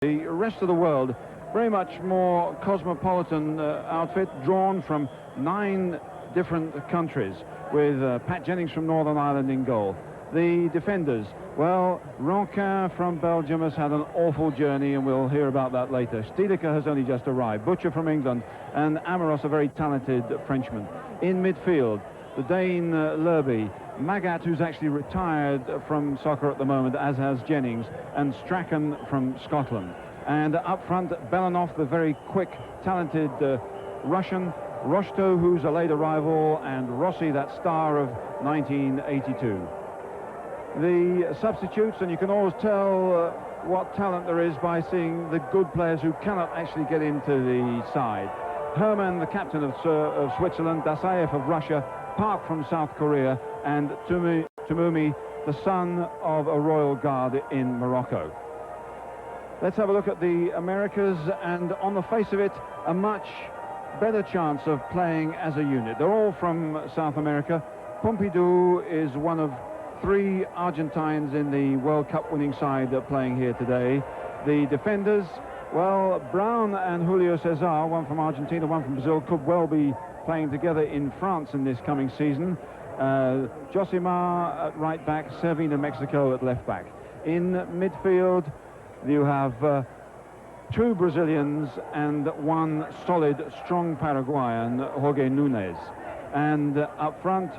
The rest of the world, very much more cosmopolitan outfit, drawn from 9 different countries, with Pat Jennings from Northern Ireland in goal. The defenders, well, Renquin from Belgium has had an awful journey, and we'll hear about that later. Stielike has only just arrived. Butcher from England, and Amoros, a very talented Frenchman. In midfield, the Dane Lerby, Magath, who's actually retired from soccer at the moment, as has Jennings, and Strachan from Scotland. And up front, Belanov, the very quick, talented Russian, Rocheteau, who's a late arrival, and Rossi, that star of 1982. The substitutes, and you can always tell what talent there is by seeing the good players who cannot actually get into the side. Hermann, the captain of Switzerland, Dasaev of Russia, Park from South Korea, and Timoumi, the son of a royal guard in Morocco. Let's have a look at the Americas, and on the face of it, a much better chance of playing as a unit. They're all from South America. Pumpido is one of 3 Argentines in the World Cup winning side playing here today. The defenders, well, Brown and Julio Cesar, one from Argentina, one from Brazil, could well be playing together in France in this coming season. Josimar at right back, Servin Mexique at left back. In midfield, you have 2 Brazilians and 1 solid, strong Paraguayan, Jorge Nunez. And up front,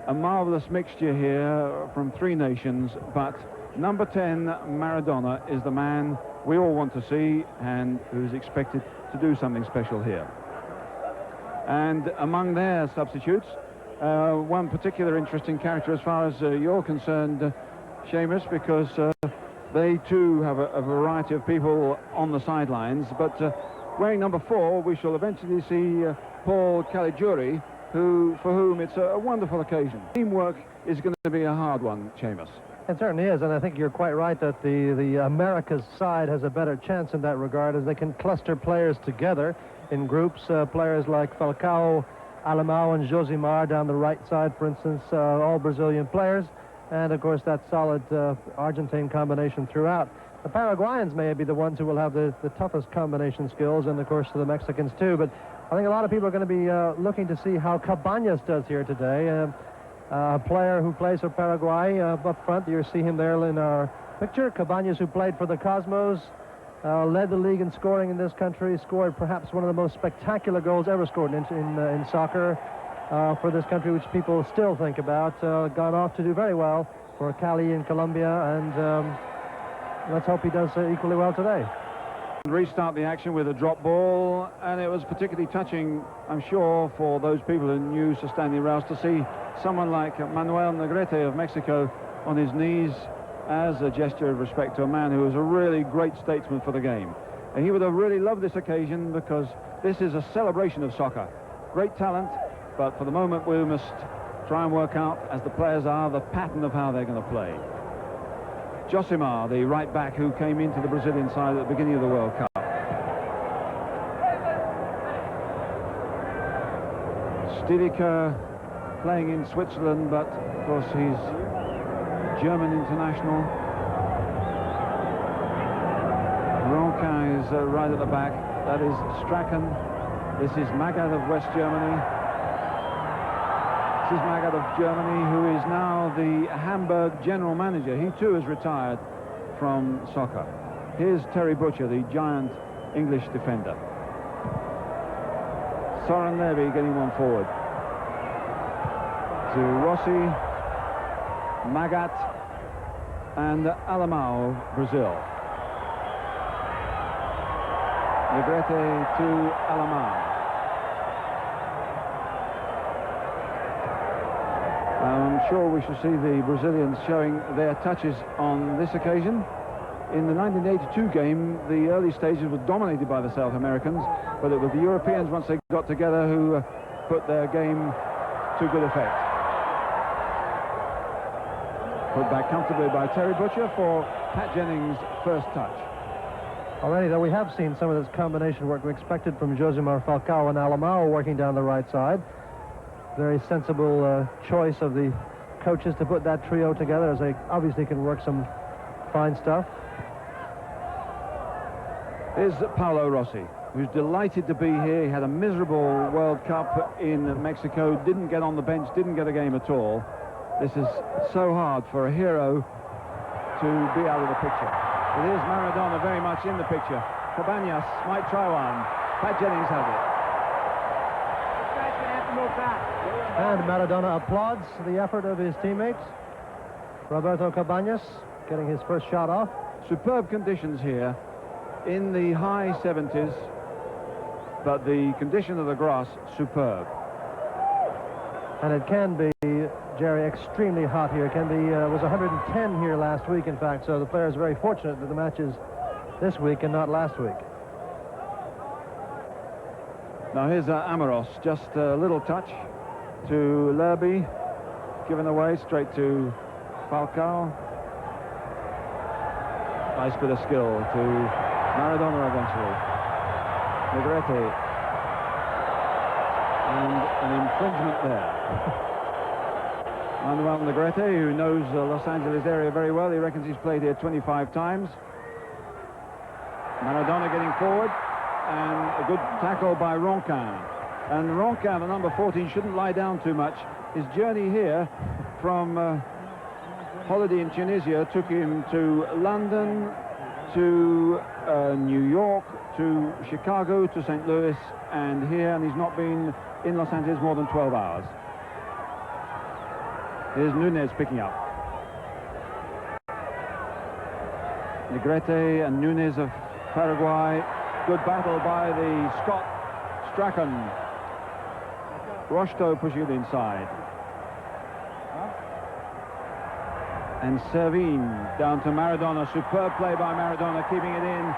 a marvelous mixture here from 3 nations, but number 10, Maradona, is the man we all want to see and who's expected to do something special here. And among their substitutes, one particular interesting character as far as you're concerned, Seamus, because they too have a variety of people on the sidelines, but wearing number 4, we shall eventually see Paul Caligiuri, for whom it's a wonderful occasion. Teamwork is going to be a hard one, Seamus. It certainly is, and I think you're quite right that the America's side has a better chance in that regard, as they can cluster players together in groups, players like Falcao, Alemao, and Josimar down the right side, for instance, all Brazilian players, and of course that solid Argentine combination throughout. The Paraguayans may be the ones who will have the toughest combination skills, and of course the Mexicans too, but I think a lot of people are going to be looking to see how Cabanas does here today. A player who plays for Paraguay up front. You see him there in our picture. Cabanas, who played for the Cosmos, led the league in scoring in this country, scored perhaps one of the most spectacular goals ever scored in soccer for this country, which people still think about. Gone off to do very well for Cali in Colombia, and let's hope he does equally well today. Restart the action with a drop ball, and it was particularly touching, I'm sure, for those people who knew Stanley Rouse to see someone like Manuel Negrete of Mexico on his knees as a gesture of respect to a man who was a really great statesman for the game. And he would have really loved this occasion, because this is a celebration of soccer. Great talent, but for the moment we must try and work out, as the players are, the pattern of how they're going to play. Josimar, the right back who came into the Brazilian side at the beginning of the World Cup. Stielike playing in Switzerland, but of course he's German international. Renquin is right at the back. That is Strachan. This is Magath of West Germany. This is Magath of Germany, who is now the Hamburg general manager. He too is retired from soccer. Here's Terry Butcher, the giant English defender. Soren Lerby getting one forward. To Rossi, Magath, and Alemao Brésil. Negrete to Alemao. I'm sure we shall see the Brazilians showing their touches on this occasion. In the 1982 game, the early stages were dominated by the South Americans, but it was the Europeans, once they got together, who put their game to good effect. Put back comfortably by Terry Butcher for Pat Jennings' first touch. Already, though, we have seen some of this combination work we expected from Josimar, Falcao, and Alemao working down the right side. Very sensible choice of the coaches to put that trio together, as they obviously can work some fine stuff. Here's Paolo Rossi, who's delighted to be here. He had a miserable World Cup in Mexico, didn't get on the bench, didn't get a game at all. This is so hard for a hero to be out of the picture. It is Maradona very much in the picture. Cabanas might try one. Pat Jennings has it. And Maradona applauds the effort of his teammates. Roberto Cabanas getting his first shot off. Superb conditions here in the high 70s, but the condition of the grass superb. And it can be, Jerry, extremely hot here. It can be, was 110 here last week, in fact, so the player is very fortunate that the match is this week and not last week. Now here's Amoros, just a little touch to Lerby, given away straight to Falcao. Nice bit of skill to Maradona eventually. Negrete. And an infringement there. Manuel Negrete, who knows the Los Angeles area very well, he reckons he's played here 25 times. Maradona getting forward, and a good tackle by Renquin. And Renquin, the number 14, shouldn't lie down too much. His journey here from holiday in Tunisia took him to London, to New York, to Chicago, to St. Louis, and here, and he's not been in Los Angeles more than 12 hours. Here's Nunez picking up. Negrete and Nunez of Paraguay. Good battle by the Scot Strachan. Rocheteau pushing it inside. And Servin down to Maradona. Superb play by Maradona, keeping it in,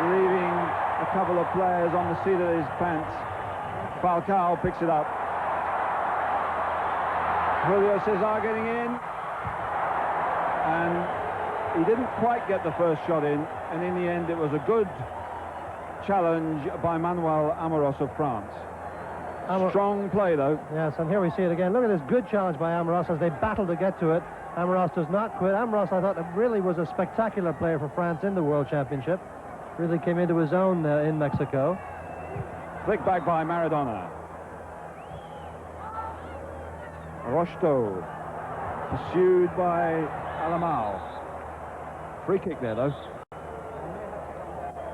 leaving a couple of players on the seat of his pants. Falcao picks it up. Julio Cesar getting in, and he didn't quite get the first shot in, and in the end it was a good challenge by Manuel Amoros of France. Strong play, though. Yes, and here we see it again. Look at this good challenge by Amoros as they battle to get to it. Amoros does not quit. Amoros, I thought, really was a spectacular player for France in the World Championship. Really came into his own in Mexico. Flick back by Maradona. Rocheteau, pursued by Alemao. Free kick there, though.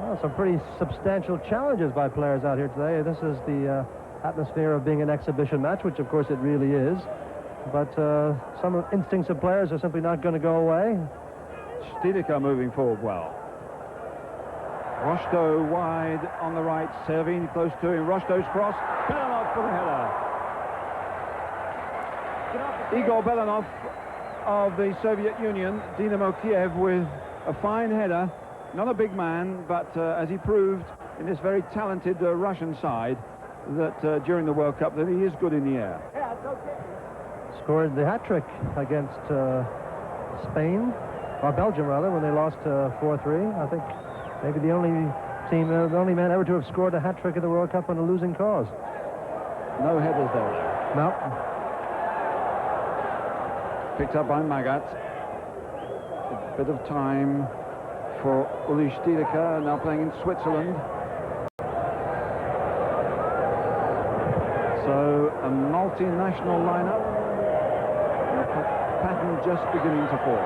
Well, some pretty substantial challenges by players out here today. This is the atmosphere of being an exhibition match, which of course it really is. But some instincts of players are simply not going to go away. Stielike moving forward well. Rocheteau wide on the right. Servin close to him. Rocheteau's cross. Belanov for the header. Igor Belanov of the Soviet Union, Dynamo Kiev, with a fine header. Not a big man, but as he proved in this very talented Russian side, that during the World Cup, that he is good in the air. Scored the hat-trick against Spain, or Belgium rather, when they lost 4-3. I think maybe the only team, the only man ever to have scored a hat-trick in the World Cup on a losing cause. No headers there. No. Picked up by Magath. A bit of time for Uli Stielike, now playing in Switzerland. So a multinational lineup, and the pattern just beginning to fall.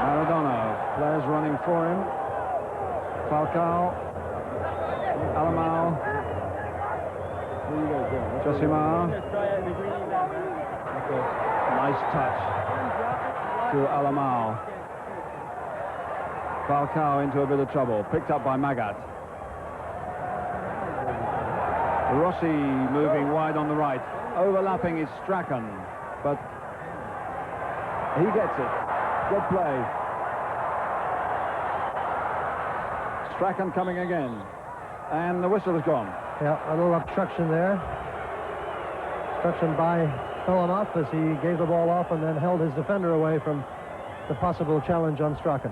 Maradona, players running for him. Falcao, Alemao, Josimar. Nice touch to Alemao. Falcao into a bit of trouble, picked up by Magath. Rossi moving wide on the right. Overlapping is Strachan, but he gets it. Good play. Strachan coming again. And the whistle has gone. Yeah, a little obstruction there. Obstruction by Belanov as he gave the ball off and then held his defender away from the possible challenge on Strachan.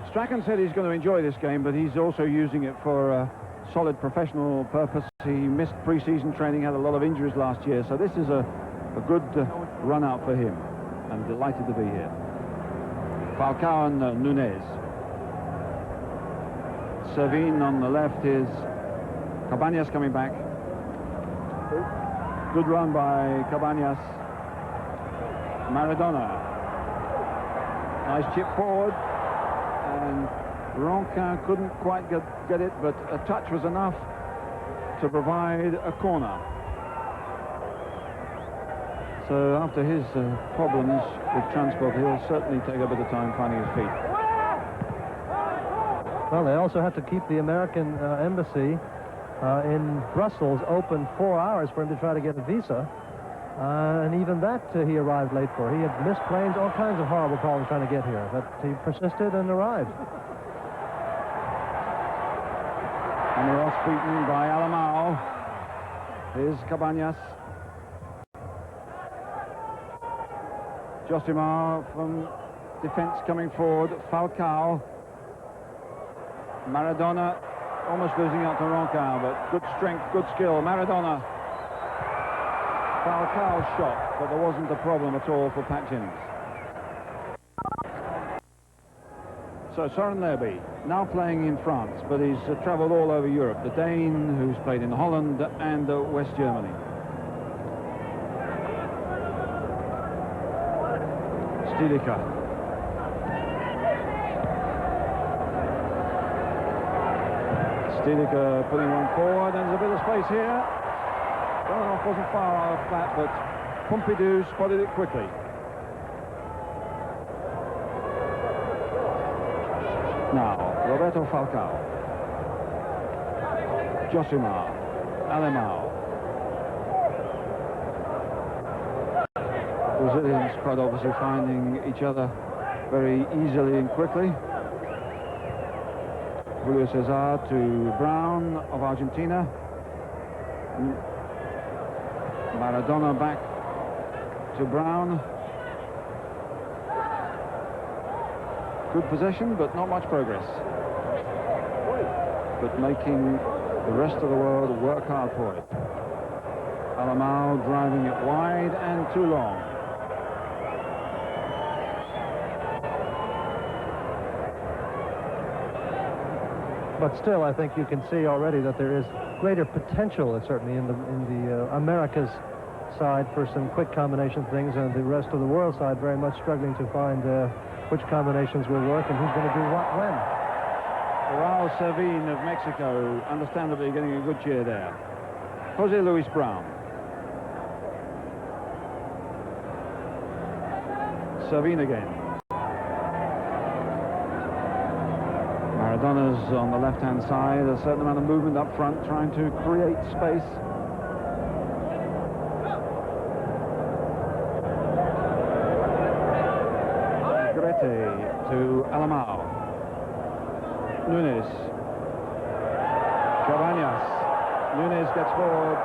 Strachan said he's going to enjoy this game, but he's also using it for solid professional purpose. He missed pre-season training, had a lot of injuries last year, so this is a good run out for him. I'm delighted to be here. Falcao and Nunez. Servin on the left is Cabanas coming back. Good run by Cabanas. Maradona. Nice chip forward. And Renquin couldn't quite get it, but a touch was enough to provide a corner. So after his problems with transport, he'll certainly take a bit of time finding his feet. Well, they also had to keep the American embassy in Brussels open 4 hours for him to try to get a visa. And even that he arrived late for. He had missed planes, all kinds of horrible problems trying to get here. But he persisted and arrived. Amoros beaten by Alemao. Here's Cabanas. Josimar from defense coming forward. Falcao. Maradona almost losing out to Renquin, but good strength, good skill. Maradona. Falcao shot, but there wasn't a problem at all for Pat Jennings. So Søren Lerby, now playing in France, but he's travelled all over Europe. The Dane, who's played in Holland and West Germany. Stielike. Stielike putting one forward, and there's a bit of space here. Belanov wasn't far off that, but Pumpido spotted it quickly. Now, Roberto Falcao. Josimar. Alemao. Brazilians quite obviously finding each other very easily and quickly. Julio Cesar to Brown of Argentina. Maradona back to Brown. Good possession, but not much progress. But making the rest of the world work hard for it. Alemao driving it wide and too long. But still, I think you can see already that there is greater potential, certainly in the Americas side for some quick combination things, and the rest of the world side very much struggling to find which combinations will work and who's going to do what when. Raul Servin of Mexico, understandably getting a good cheer there. Jose Luis Brown. Servin again. Maradona's on the left-hand side, a certain amount of movement up front, trying to create space. Negrete to Alemao. Nunez. Cabanas. Nunez gets forward,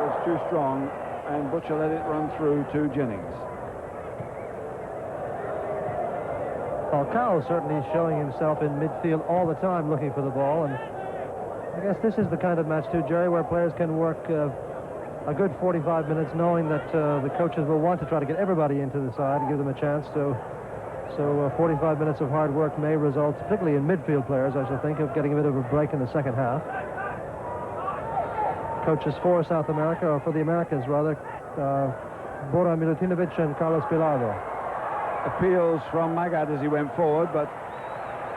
it's too strong, and Butcher let it run through to Jennings. Falcao certainly showing himself in midfield all the time looking for the ball, and I guess this is the kind of match too, Jerry, where players can work a good 45 minutes knowing that the coaches will want to try to get everybody into the side and give them a chance. So 45 minutes of hard work may result, particularly in midfield players, I should think, of getting a bit of a break in the second half. Coaches for South America, or for the Americas rather, Bora Milutinovic and Carlos Pilado. Appeals from Magath as he went forward, but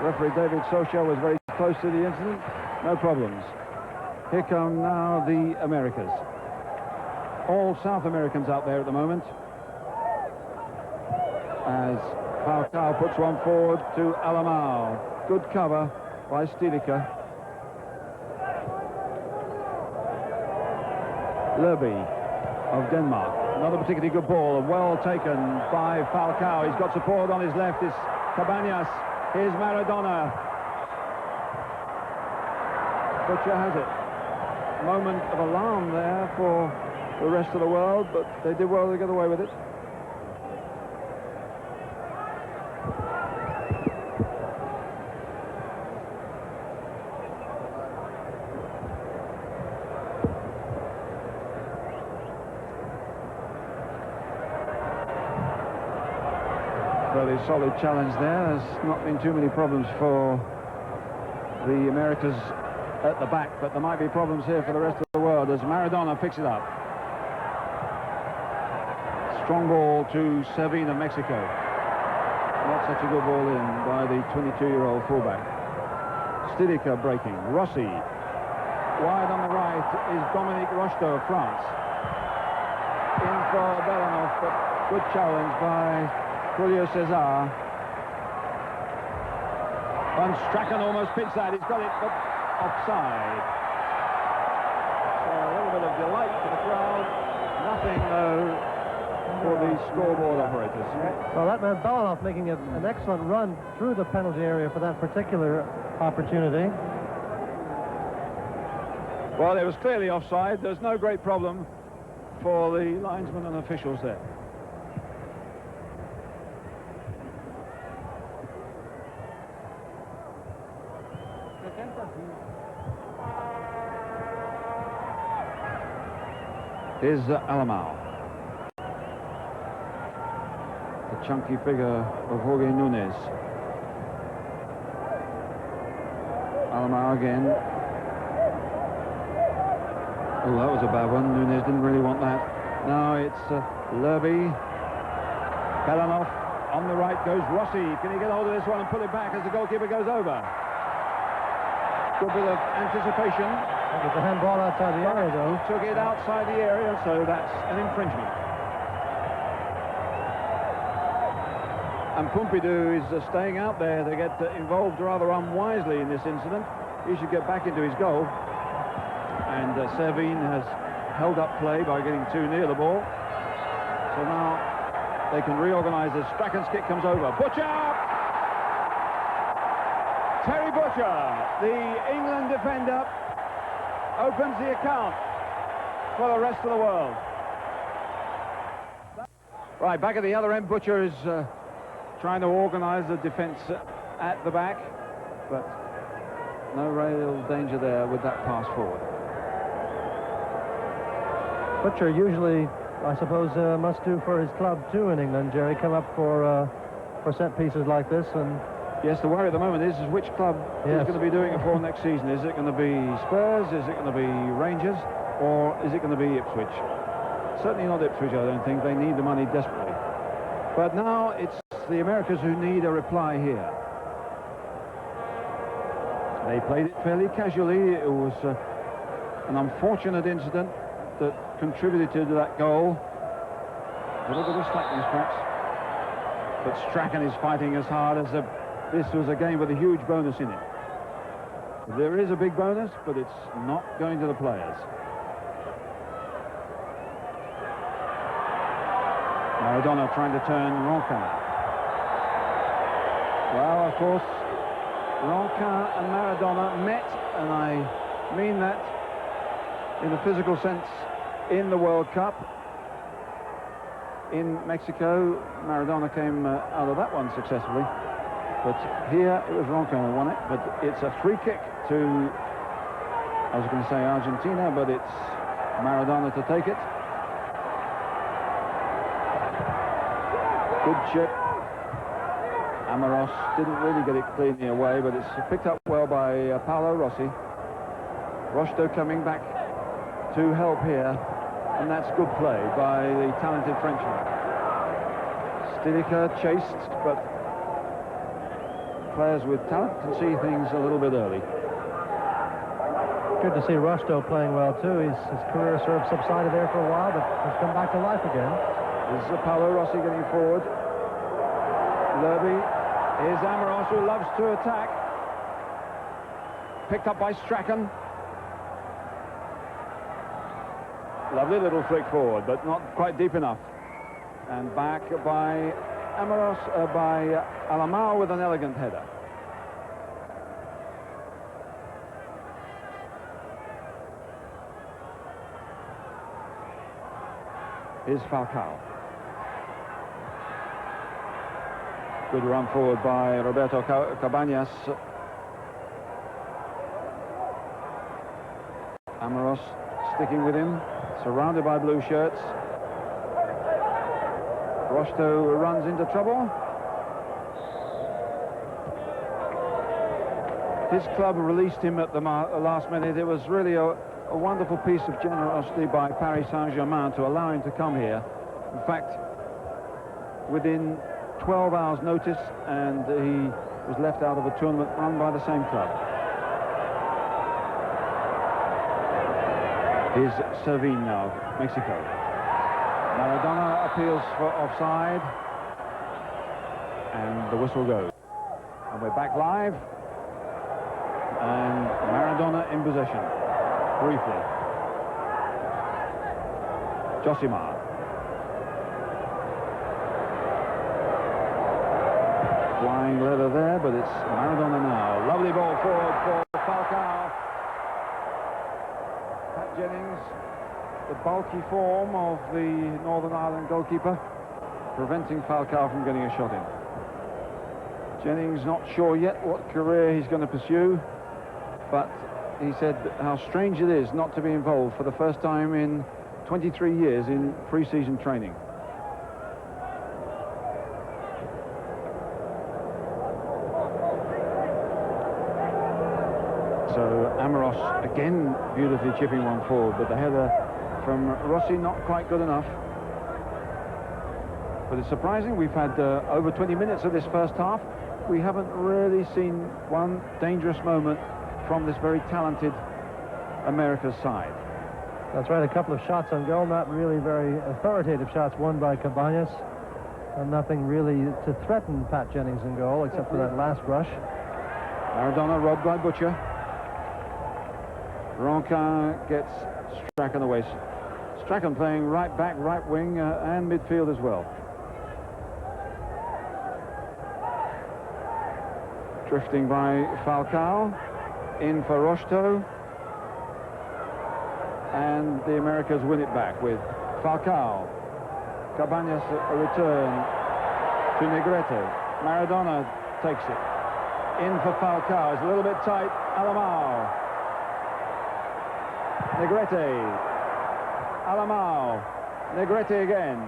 referee David Socha was very close to the incident. No problems. Here come now the Americas. All South Americans out there at the moment. As Falcao puts one forward to Alemao. Good cover by Stielike. Lerby of Denmark. Not a particularly good ball, well taken by Falcao. He's got support on his left, it's Cabanas. Here's Maradona. Butcher has it. Moment of alarm there for the rest of the world, but they did well to get away with it. Fairly solid challenge there. There's not been too many problems for the Americas at the back, but there might be problems here for the rest of the world as Maradona picks it up. Strong ball to Servin of Mexico. Not such a good ball in by the 22-year-old fullback. Stielike breaking. Rossi. Wide on the right is Rocheteau of France. In for Belanov, but good challenge by Julio Cesar. And Strachan almost pitched that. He's got it, but offside. So a little bit of delight for the crowd. Nothing, though, for the scoreboard operators. Well, that meant Belanov making an excellent run through the penalty area for that particular opportunity. Well, it was clearly offside. There's no great problem for the linesmen and officials there. Here's Alemao. The chunky figure of Jorge Nunez. Alemao again. Oh, that was a bad one. Nunez didn't really want that. Now it's Lerby. Belanov on the right goes Rossi. Can he get hold of this one and pull it back as the goalkeeper goes over? Good bit of anticipation. There's a handball outside the area, though. He took it outside the area, so that's an infringement. And Pumpido is staying out there to get involved rather unwisely in this incident. He should get back into his goal. And Servin has held up play by getting too near the ball. So now they can reorganize as Strachan's kick comes over. Butcher! Terry Butcher, the England defender, opens the account for the rest of the world. Right, back at the other end, Butcher is trying to organize the defense at the back, but no real danger there with that pass forward. Butcher usually, I suppose, must do for his club too in England, Jerry, come up for set pieces like this. And yes, the worry at the moment is which club is going to be doing it for next season. Is it going to be Spurs? Is it going to be Rangers? Or is it going to be Ipswich? Certainly not Ipswich, I don't think. They need the money desperately. But now it's the Americans who need a reply here. They played it fairly casually. It was an unfortunate incident that contributed to that goal. A little bit of slackness, perhaps. But Strachan is fighting as hard as this was a game with a huge bonus in it. There is a big bonus, but it's not going to the players. Maradona trying to turn Renquin. Well, of course, Renquin and Maradona met, and I mean that in a physical sense, in the World Cup in Mexico. Maradona came out of that one successfully, but here it was Renquin who won it. But it's a free kick to, I was going to say Argentina, but it's Maradona to take it. Good chip. Amoros didn't really get it cleanly away, but it's picked up well by Paolo Rossi. Rocheteau coming back to help here, and that's good play by the talented Frenchman. Stielike chased, but players with talent can see things a little bit early. Good to see Rocheteau playing well too. His career sort of subsided there for a while, but has come back to life again. This is Paolo Rossi getting forward. Lerby. Here's Amoros, who loves to attack. Picked up by Strachan. Lovely little flick forward, but not quite deep enough. And back by Amoros, by Alemao with an elegant header. Here's Falcao. Good run forward by Roberto Cabanas. Amoros sticking with him, surrounded by blue shirts. Rocheteau runs into trouble. His club released him at the last minute. It was really a wonderful piece of generosity by Paris Saint-Germain to allow him to come here. In fact, within 12 hours notice, and he was left out of a tournament run by the same club. Here's Servin now, Mexico. Maradona appeals for offside, and the whistle goes. And we're back live, and Maradona in possession, briefly. Josimar. Flying leather there, but it's Maradona now. Lovely ball forward for Falcao. Pat Jennings, the bulky form of the Northern Ireland goalkeeper, preventing Falcao from getting a shot in. Jennings not sure yet what career he's going to pursue, but he said how strange it is not to be involved for the first time in 23 years in pre-season training. So Amoros again beautifully chipping one forward, but the header from Rossi not quite good enough. But it's surprising, we've had over 20 minutes of this first half. We haven't really seen one dangerous moment from this very talented America's side. That's right, a couple of shots on goal, not really very authoritative shots won by Cabanas, and nothing really to threaten Pat Jennings in goal except for that last brush. Maradona robbed by Butcher. Renquin gets Strachan away. Strachan playing right back, right wing, and midfield as well. Drifting by Falcao, in for Rocheteau, and the Americans win it back with Falcao. Cabanas a return to Negrete. Maradona takes it. In for Falcao. It's a little bit tight. Alemao. Negrete. Alemao. Negrete again.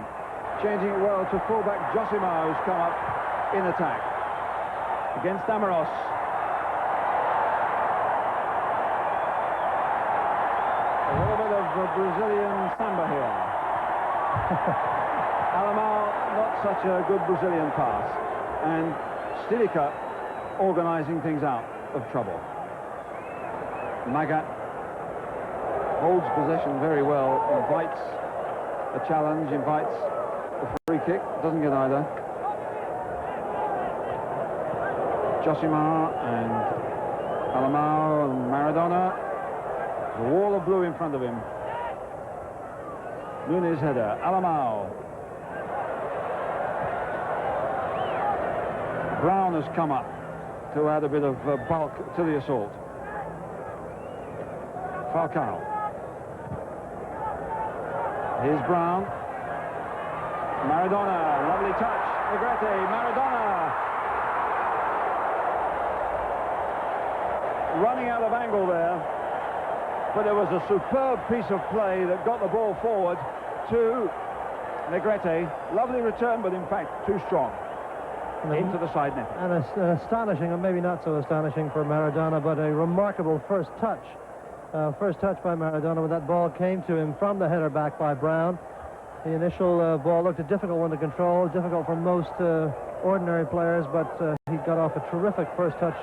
Changing it well to fullback Josimar, who's come up in attack against Amoros. A little bit of Brazilian samba here. Alemao, not such a good Brazilian pass. And Stielike organizing things out of trouble. Magath holds possession very well, invites a challenge, invites a free kick, doesn't get either. Josimar and Alemao and Maradona. The wall of blue in front of him. Nunez header. Alemao. Brown has come up to add a bit of bulk to the assault. Falcao. Here's Brown. Maradona. Lovely touch. Negrete. Maradona. Running out of angle there. But it was a superb piece of play that got the ball forward to Negrete. Lovely return, but in fact too strong. Into the side net. And astonishing, or maybe not so astonishing for Maradona, but a remarkable first touch. First touch by Maradona when that ball came to him from the header back by Brown. The initial ball looked a difficult one to control, difficult for most ordinary players, but he got off a terrific first touch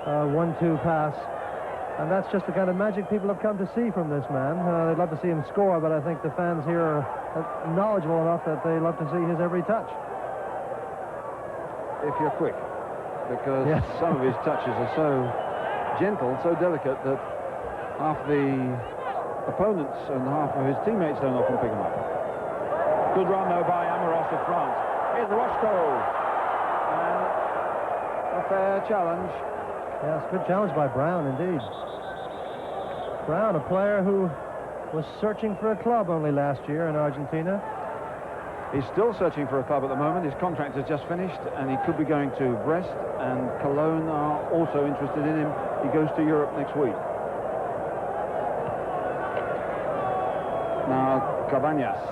1-2 pass. And that's just the kind of magic people have come to see from this man. They'd love to see him score, but I think the fans here are knowledgeable enough that they love to see his every touch. If you're quick, because yes, some of his touches are so gentle, so delicate that half the opponents and half of his teammates don't often pick them up. Good run though by Amoros of France. Here's Rocheteau, and a fair challenge. Yes, good challenge by Brown indeed. Brown, a player who was searching for a club only last year in Argentina. He's still searching for a club at the moment. His contract has just finished, and he could be going to Brest, and Cologne are also interested in him. He goes to Europe next week. Now, Cabanas.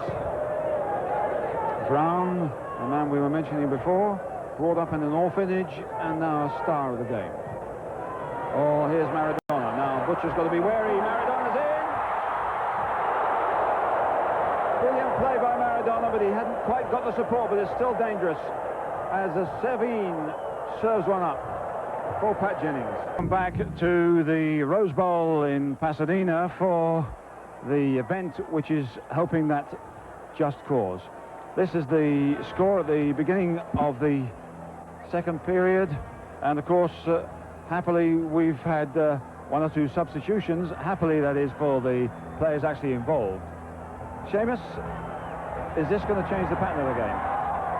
Brown, the man we were mentioning before, brought up in an orphanage, and now a star of the game. Oh, here's Maradona. Now, Butcher's got to be wary. Maradona's in! Brilliant play by Maradona, but he hadn't quite got the support, but it's still dangerous as a Servin serves one up for Pat Jennings. Come back to the Rose Bowl in Pasadena for the event which is helping that just cause. This is the score at the beginning of the second period, and of course, happily, we've had one or two substitutions. Happily, that is, for the players actually involved. Seamus, is this going to change the pattern of the game?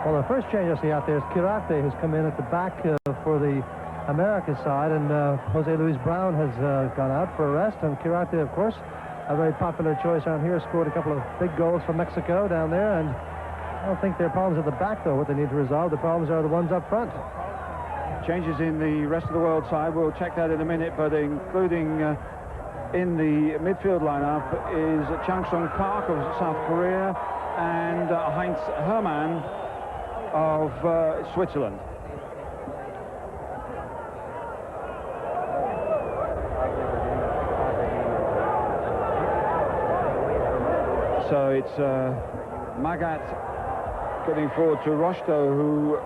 Well, the first change I see out there is Quirarte, who's come in at the back for the America side, and Jose Luis Brown has gone out for a rest, and Quirarte, of course, a very popular choice around here, scored a couple of big goals for Mexico down there, and I don't think there are problems at the back, though, what they need to resolve. The problems are the ones up front. Changes in the rest of the world side, we'll check that in a minute, but including in the midfield lineup is Chang Sung Park of South Korea and Heinz Hermann of Switzerland. So it's Magath getting forward to Rocheteau, who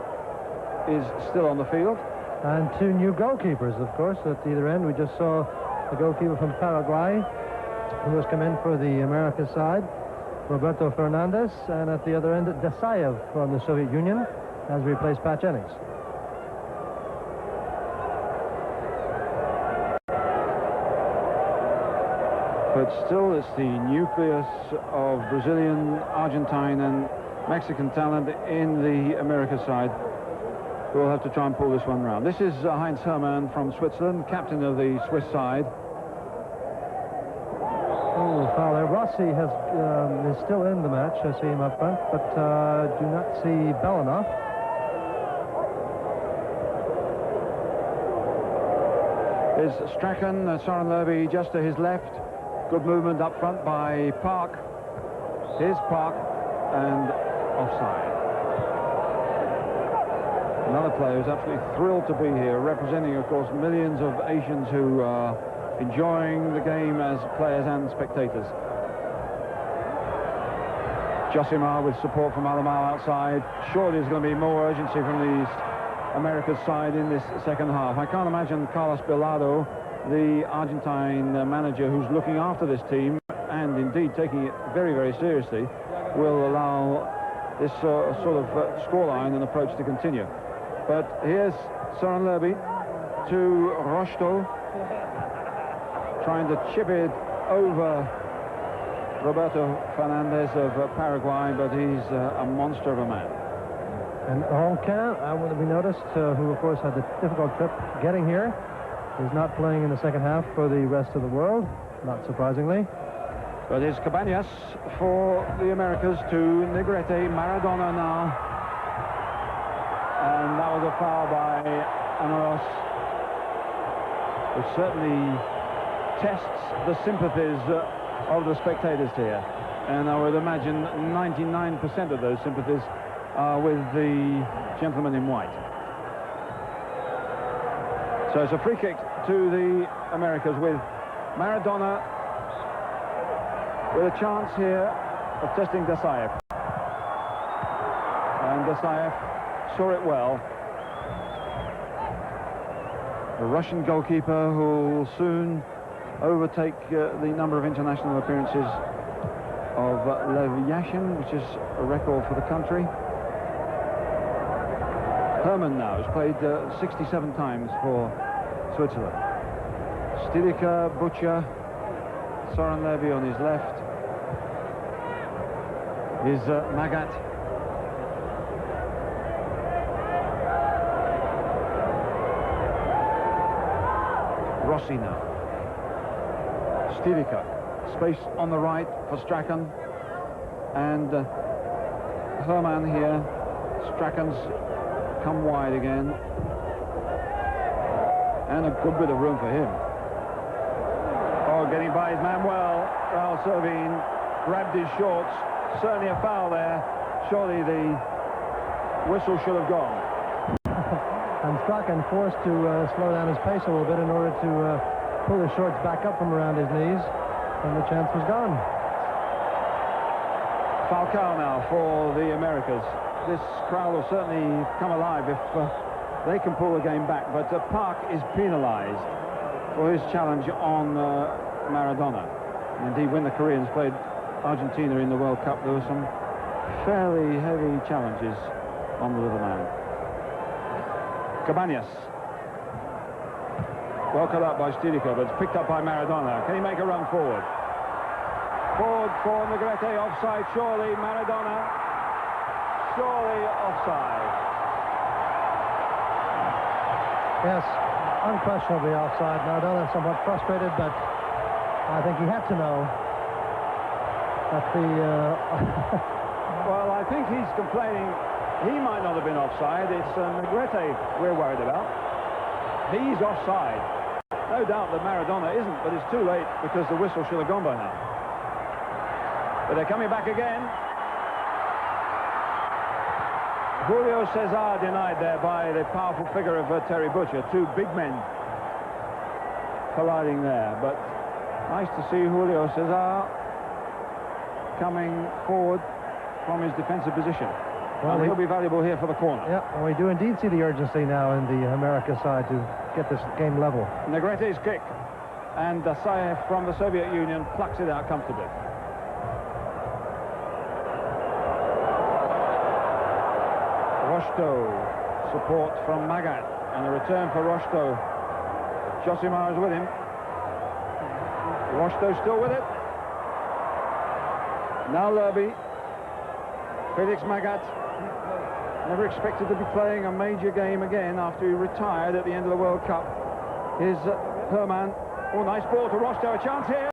is still on the field. And two new goalkeepers, of course, at either end. We just saw the goalkeeper from Paraguay, who has come in for the America side, Roberto Fernandez, and at the other end, Dasaev from the Soviet Union, has replaced Pat Jennings. But still, it's the nucleus of Brazilian, Argentine, and Mexican talent in the America side. We'll have to try and pull this one round. This is Heinz Hermann from Switzerland, captain of the Swiss side. Oh, foul there. Rossi is still in the match. I see him up front, but do not see Belanov. Is Strachan, Søren Lerby just to his left. Good movement up front by Park. Here's Park, and offside. Another player who's absolutely thrilled to be here, representing, of course, millions of Asians who are enjoying the game as players and spectators. Josimar with support from Alemao outside. Surely there's going to be more urgency from the America's side in this second half. I can't imagine Carlos Bilardo, the Argentine manager who's looking after this team and indeed taking it very, very seriously, will allow this sort of scoreline and approach to continue. But here's Søren Lerby to Rocheteau, trying to chip it over Roberto Fernandez of Paraguay, but he's a monster of a man. And Renquin, we noticed, who of course had the difficult trip getting here, is not playing in the second half for the rest of the world, not surprisingly. But it's Cabanas for the Americas to Negrete. Maradona now. And that was a foul by Amoros, which certainly tests the sympathies of the spectators here. And I would imagine 99% of those sympathies are with the gentleman in white. So it's a free kick to the Americas with Maradona with a chance here of testing Dasaev. And Dasaev saw it well. The Russian goalkeeper who will soon overtake the number of international appearances of Lev Yashin, which is a record for the country. Hermann now has played 67 times for Switzerland. Stielike, Butcher, Søren Lerby on his left. Is Magath. Rossi now. Stielike. Space on the right for Strachan. And Hermann here. Strachan's come wide again. And a good bit of room for him. Oh, getting by his man well. Raul Servin grabbed his shorts. Certainly a foul there. Surely the whistle should have gone. And Strachan forced to slow down his pace a little bit in order to pull his shorts back up from around his knees, and the chance was gone. Falcao now for the Americas. This crowd will certainly come alive if they can pull the game back, but Park is penalized for his challenge on Maradona. And indeed, when the Koreans played Argentina in the World Cup, there were some fairly heavy challenges on the little man. Cabanas. Well cut up by Stielike, but it's picked up by Maradona. Can he make a run forward? Forward for Negrete, offside surely. Maradona, surely offside. Yes, unquestionably offside. Maradona somewhat frustrated, but I think he had to know that the... Well, I think he's complaining he might not have been offside. It's Negrete we're worried about. He's offside. No doubt that Maradona isn't, but it's too late because the whistle should have gone by now. But they're coming back again. Julio Cesar denied there by the powerful figure of Terry Butcher. Two big men colliding there, but nice to see Julio Cesar coming forward from his defensive position. Well, he'll be valuable here for the corner. Yeah, and we do indeed see the urgency now in the America side to get this game level. Negrete's kick, and Dasaev from the Soviet Union plucks it out comfortably. Rocheteau, support from Magath, and a return for Rocheteau. Josimar is with him. Rocheteau still with it. Now Lerby. Felix Magath, never expected to be playing a major game again after he retired at the end of the World Cup. Here's Hermann. Oh, nice ball to Rocheteau. A chance here.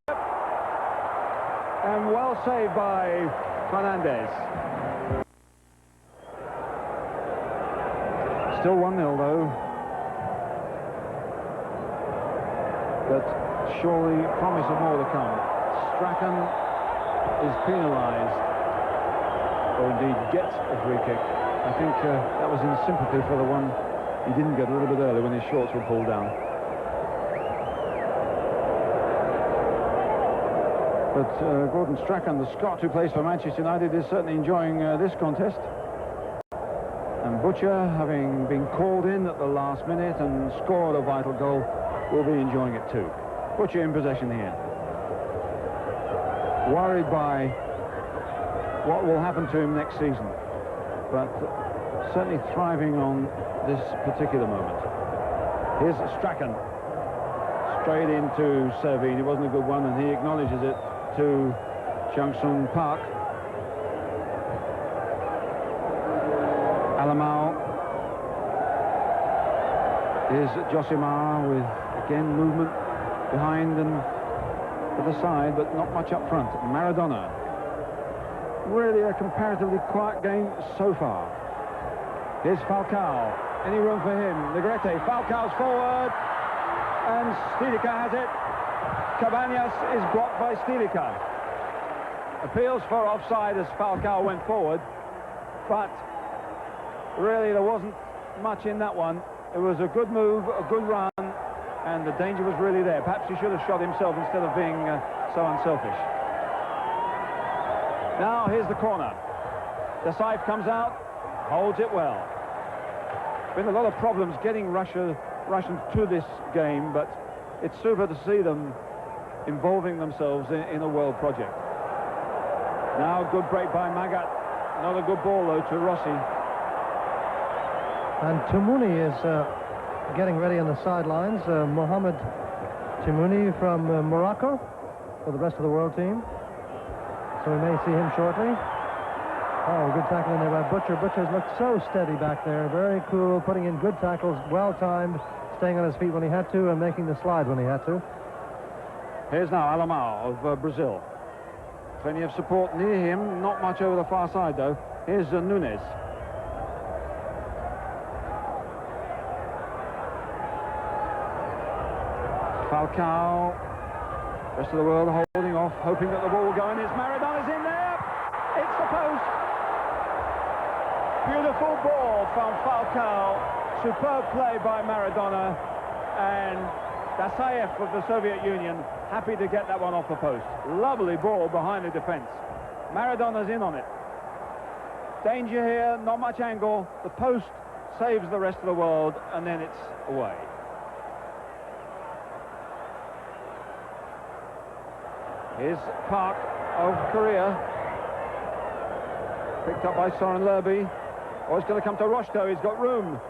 And well saved by Fernandez. Still 1-0 though. But surely promise of more to come. Strachan is penalised, or indeed gets a free kick. I think that was in sympathy for the one he didn't get a little bit earlier when his shorts were pulled down. But Gordon Strachan, the Scot who plays for Manchester United, is certainly enjoying this contest. And Butcher, having been called in at the last minute and scored a vital goal, will be enjoying it too. Butcher in possession here. Worried by what will happen to him next season, but certainly thriving on this particular moment. Here's Strachan, straight into Servin. It wasn't a good one, and he acknowledges it to Jung-Sung Park. Alemao. Here's Josimar with, again, movement behind and to the side, but not much up front. Maradona. Really a comparatively quiet game so far. Here's Falcao. Any room for him? Negrete. Falcao's forward. And Stielike has it. Cabanas is blocked by Stielike. Appeals for offside as Falcao went forward. But really there wasn't much in that one. It was a good move, a good run, and the danger was really there. Perhaps he should have shot himself instead of being so unselfish. Now here's the corner. Dasaev comes out, holds it well. Been a lot of problems getting Russians to this game, but it's super to see them involving themselves in a world project. Now good break by Magath. Not a good ball though to Rossi. And Timoumi is getting ready on the sidelines. Mohamed Timoumi from Morocco for the rest of the world team. So we may see him shortly. Oh, good tackle in there by Butcher. Butcher's looked so steady back there. Very cool, putting in good tackles, well-timed, staying on his feet when he had to and making the slide when he had to. Here's now Alemao of Brazil. Plenty of support near him. Not much over the far side, though. Here's Nunez. Falcao. Rest of the world holding off, hoping that the ball will go in. It's Maradona's in there. It's the post. Beautiful ball from Falcao to superb play by Maradona, and Dasaev of the Soviet Union happy to get that one off the post. Lovely ball behind the defense. Maradona's in on it. Danger here, not much angle. The post saves the rest of the world, and then it's away. Here's Park of Korea. Picked up by Søren Lerby. Oh, it's going to come to Rocheteau. He's got room.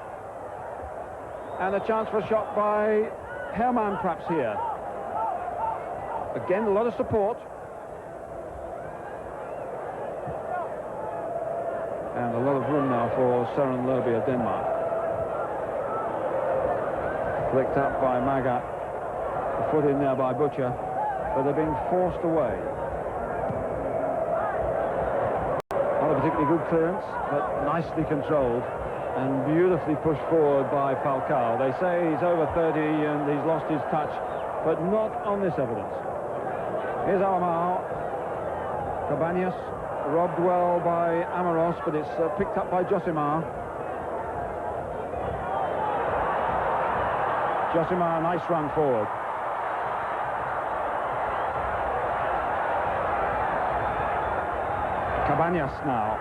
And a chance for a shot by Hermann perhaps here. Again, a lot of support. And a lot of room now for Søren Lerby of Denmark. Flicked up by Magath. A foot in there by Butcher. But they're being forced away. Not a particularly good clearance, but nicely controlled and beautifully pushed forward by Falcao. They say he's over 30 and he's lost his touch, but not on this evidence. Here's Alemao. Cabanas, robbed well by Amoros, but it's picked up by Josimar. Josimar, nice run forward. Cabanas now.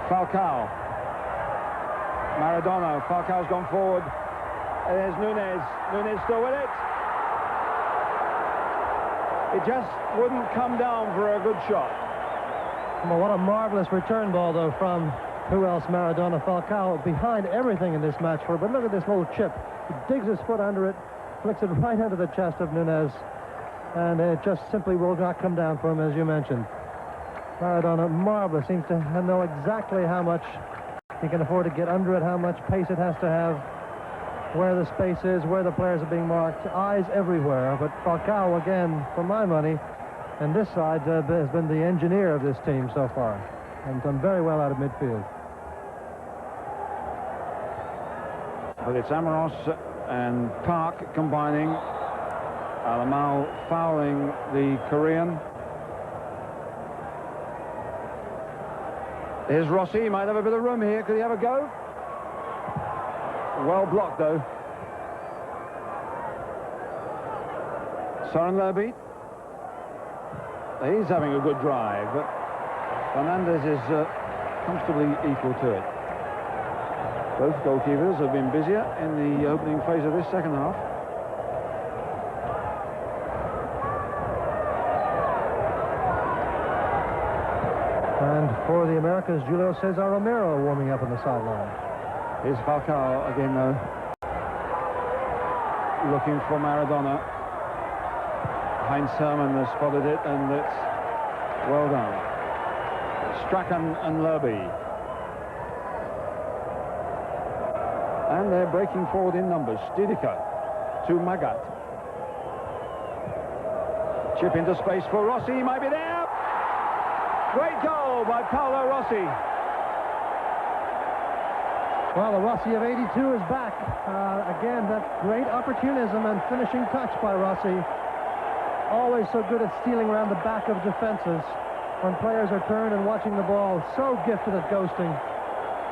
Falcao. Maradona. Falcao's gone forward. And there's Nunez. Nunez still with it. It just wouldn't come down for a good shot. Well, what a marvelous return ball, though, from who else? Maradona. Falcao behind everything in this match for. But look at this little chip. He digs his foot under it, flicks it right into the chest of Nunez, and it just simply will not come down for him, as you mentioned. Maradona, marvelous, seems to know exactly how much he can afford to get under it, how much pace it has to have, where the space is, where the players are being marked, eyes everywhere. But Falcao, again, for my money, and this side has been the engineer of this team so far, and done very well out of midfield. But it's Amoros and Park combining. Alemao fouling the Korean. Here's Rossi. He might have a bit of room here. Could he have a go? Well blocked, though. Søren Lerby. He's having a good drive, but Fernandez is comfortably equal to it. Both goalkeepers have been busier in the opening phase of this second half. And for the Americas, Julio Cesar Romero warming up on the sideline. Here's Falcao again, though. Looking for Maradona. Heinz Hermann has spotted it, and it's well done. Strachan and Lerby. And they're breaking forward in numbers. Stielike to Magath. Chip into space for Rossi. He might be there. Great goal by Paolo Rossi. Well, the Rossi of '82 is back. Again, that great opportunism and finishing touch by Rossi. Always so good at stealing around the back of defenses when players are turned and watching the ball. So gifted at ghosting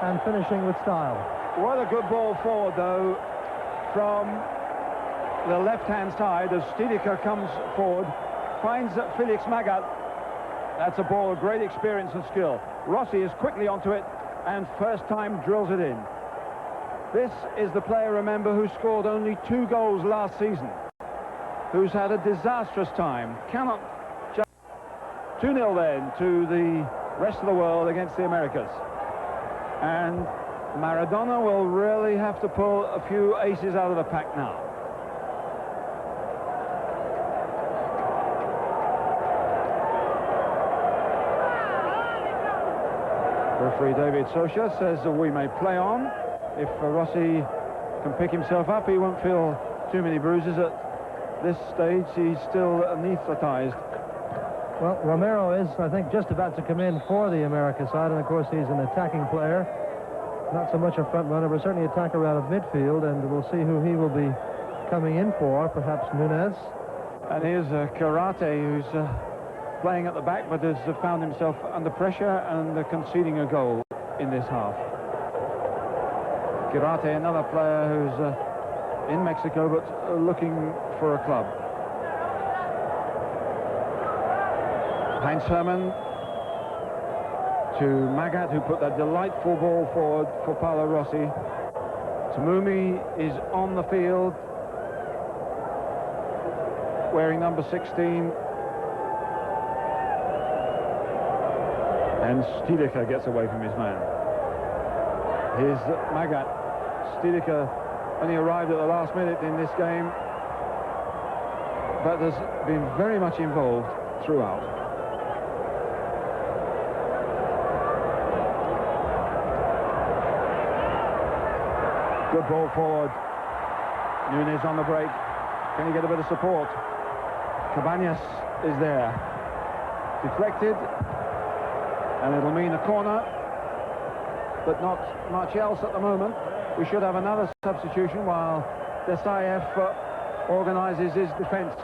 and finishing with style. What a good ball forward, though, from the left-hand side as Stielike comes forward, finds Felix Magath. That's a ball of great experience and skill. Rossi is quickly onto it and first time drills it in. This is the player, remember, who scored only 2 goals last season, who's had a disastrous time. Cannot just 2-0 then to the rest of the world against the Americas. And Maradona will really have to pull a few aces out of the pack now. Referee David Socha says that we may play on. If Rossi can pick himself up, he won't feel too many bruises at this stage. He's still anesthetized. Well, Romero is, I think, just about to come in for the America side, and of course he's an attacking player. Not so much a front runner, but certainly attacker out of midfield, and we'll see who he will be coming in for, perhaps Nunez. And here's Quirarte, who's playing at the back, but has found himself under pressure and conceding a goal in this half. Quirarte, another player who's in Mexico but looking for a club. Heinz Hermann to Magath, who put that delightful ball forward for Paolo Rossi. Timoumi is on the field, wearing number 16. And Stielike gets away from his man. Here's Magath. Stielike only arrived at the last minute in this game, but has been very much involved throughout. Good ball forward. Nunez on the break. Can he get a bit of support? Cabanas is there. Deflected. And it'll mean a corner, but not much else at the moment. We should have another substitution while Dasaev organizes his defense.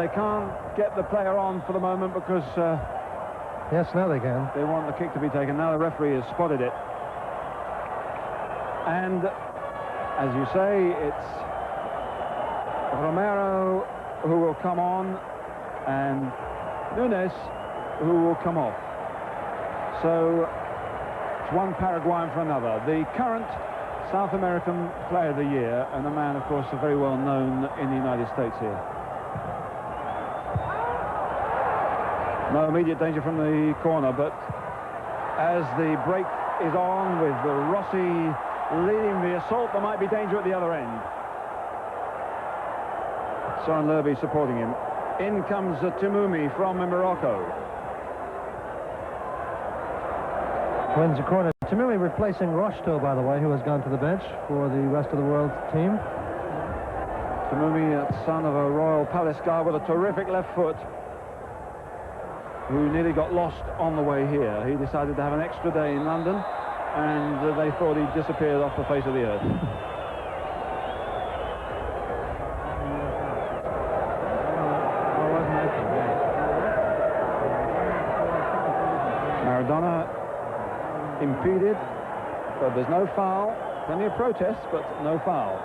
They can't get the player on for the moment because yes, now they can. They want the kick to be taken. Now the referee has spotted it. And as you say, it's Romero who will come on and Nunez who will come off. So it's one Paraguayan for another. The current South American Player of the Year, and a man, of course, very well known in the United States here. No immediate danger from the corner, but as the break is on with Rossi leading the assault, there might be danger at the other end. Søren Lerby supporting him. In comes Timoumi from Morocco. Wins the corner. Timoumi replacing Rocheteau, by the way, who has gone to the bench for the rest of the world team. Timoumi, son of a Royal Palace guy with a terrific left foot, who nearly got lost on the way here. He decided to have an extra day in London, and they thought he'd disappeared off the face of the earth. Maradona impeded, but there's no foul. Plenty of protests, but no foul.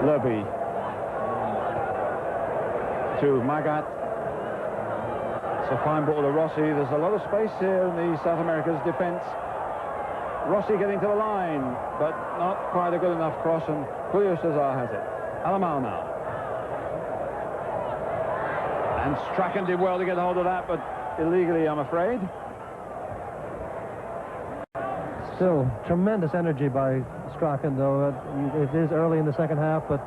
Lerby to Magath. It's a fine ball to Rossi. There's a lot of space here in the South America's defense. Rossi getting to the line, but not quite a good enough cross, and Julio Cesar has it. Alemao now. And Strachan did well to get hold of that, but illegally, I'm afraid. Still tremendous energy by Strachan, though. It is early in the second half, but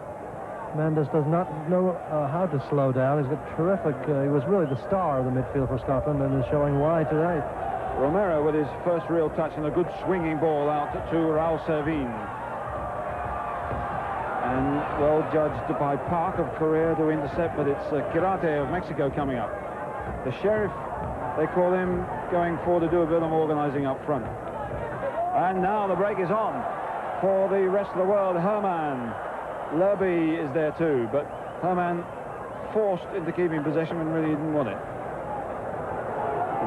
Mendes does not know how to slow down. He's got terrific. He was really the star of the midfield for Scotland and is showing why today. Romero with his first real touch and a good swinging ball out to Raul Servin. And well judged by Park of Korea to intercept, but it's Quirarte of Mexico coming up. The sheriff, they call him, going forward to do a bit of organizing up front. And now the break is on for the rest of the world. Hermann. Lerby is there too, but Hermann forced into keeping possession and really didn't want it.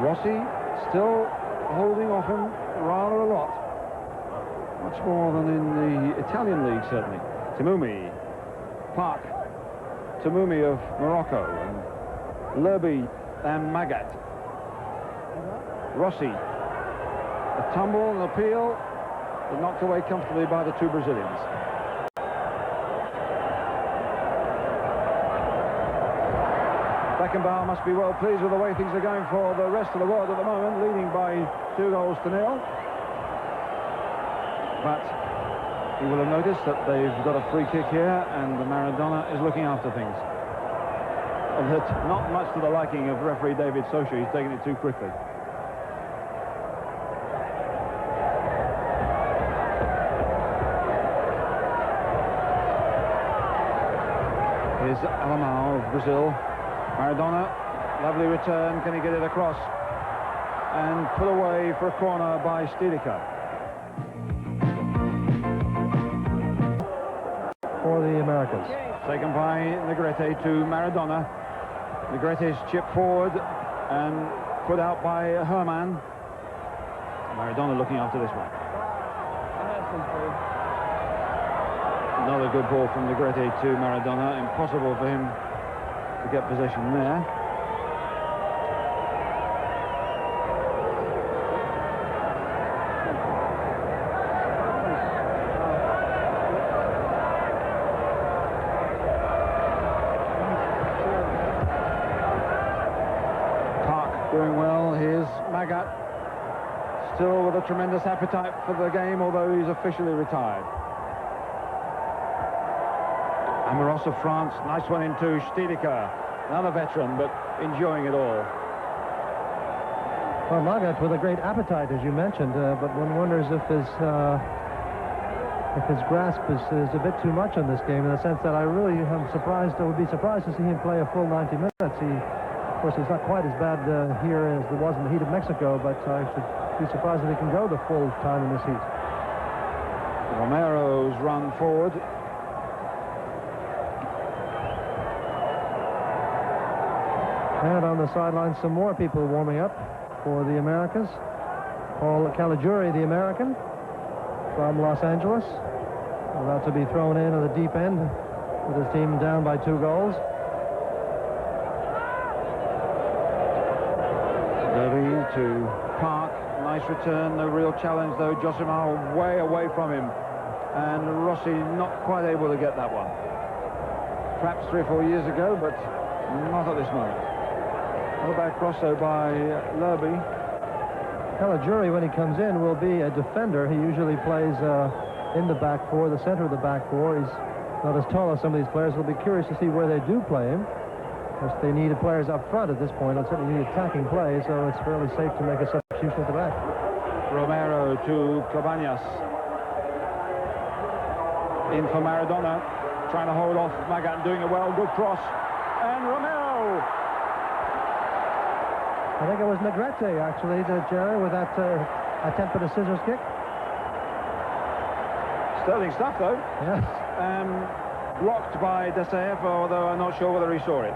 Rossi still holding off him rather a lot. Much more than in the Italian league, certainly. Timoumi. Park. Timoumi of Morocco. And Lerby and Magath. Rossi. A tumble and appeal, but knocked away comfortably by the two Brazilians. Beckenbauer must be well pleased with the way things are going for the rest of the world at the moment, leading by 2-0. But he will have noticed that they've got a free kick here, and Maradona is looking after things. Not much to the liking of referee David Socha. He's taking it too quickly. Here's Alemao of Brazil. Maradona, lovely return. Can he get it across? And put away for a corner by Stielike. For the Americans. taken by Negrete to Maradona. Negrete's chip forward and put out by Hermann. Maradona looking after this one. Another good ball from Negrete to Maradona. Impossible for him to get possession there. Doing well. Here's Magath, still with a tremendous appetite for the game, although he's officially retired. Amoros of France, nice one into Stielike, another veteran, but enjoying it all. Well, Magath with a great appetite, as you mentioned, but one wonders if his grasp is a bit too much in this game, in the sense that I really am surprised, I would be surprised to see him play a full 90 minutes. Of course, it's not quite as bad here as it was in the heat of Mexico, but I should be surprised if he can go the full time in this heat. Romero's run forward. And on the sidelines, some more people warming up for the Americas. Paul Caligiuri, the American, from Los Angeles, about to be thrown in at the deep end with his team down by 2 goals. Lerby to Park, nice return, no real challenge though. Josimar way away from him, and Rossi not quite able to get that one. Perhaps 3 or 4 years ago, but not at this moment. Well back cross though by Lerby. Caligiuri, when he comes in, will be a defender. He usually plays in the back four, the center of the back four. He's not as tall as some of these players. We'll be curious to see where they do play him. Of course, they need players up front at this point, and certainly need attacking play, so it's fairly safe to make a substitution at the back. Romero to Cabanas. In for Maradona, trying to hold off Magath, doing it well, good cross. And Romero! I think it was Negrete, actually, Jerry, with that attempt at a scissors kick. Sterling stuff, though. Yes. Blocked by Dasaev, although I'm not sure whether he saw it.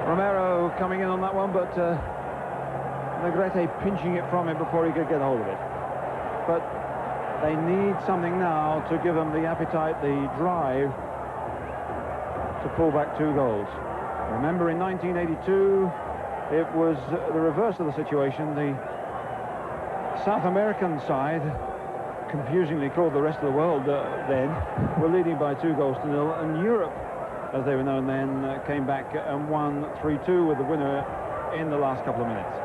Romero coming in on that one, but Negrete pinching it from him before he could get hold of it. But they need something now to give them the appetite, the drive to pull back 2 goals. Remember, in 1982, it was the reverse of the situation. The South American side, confusingly called the rest of the world then, were leading by 2-0, and Europe, as they were known then, came back and won 3-2 with the winner in the last couple of minutes.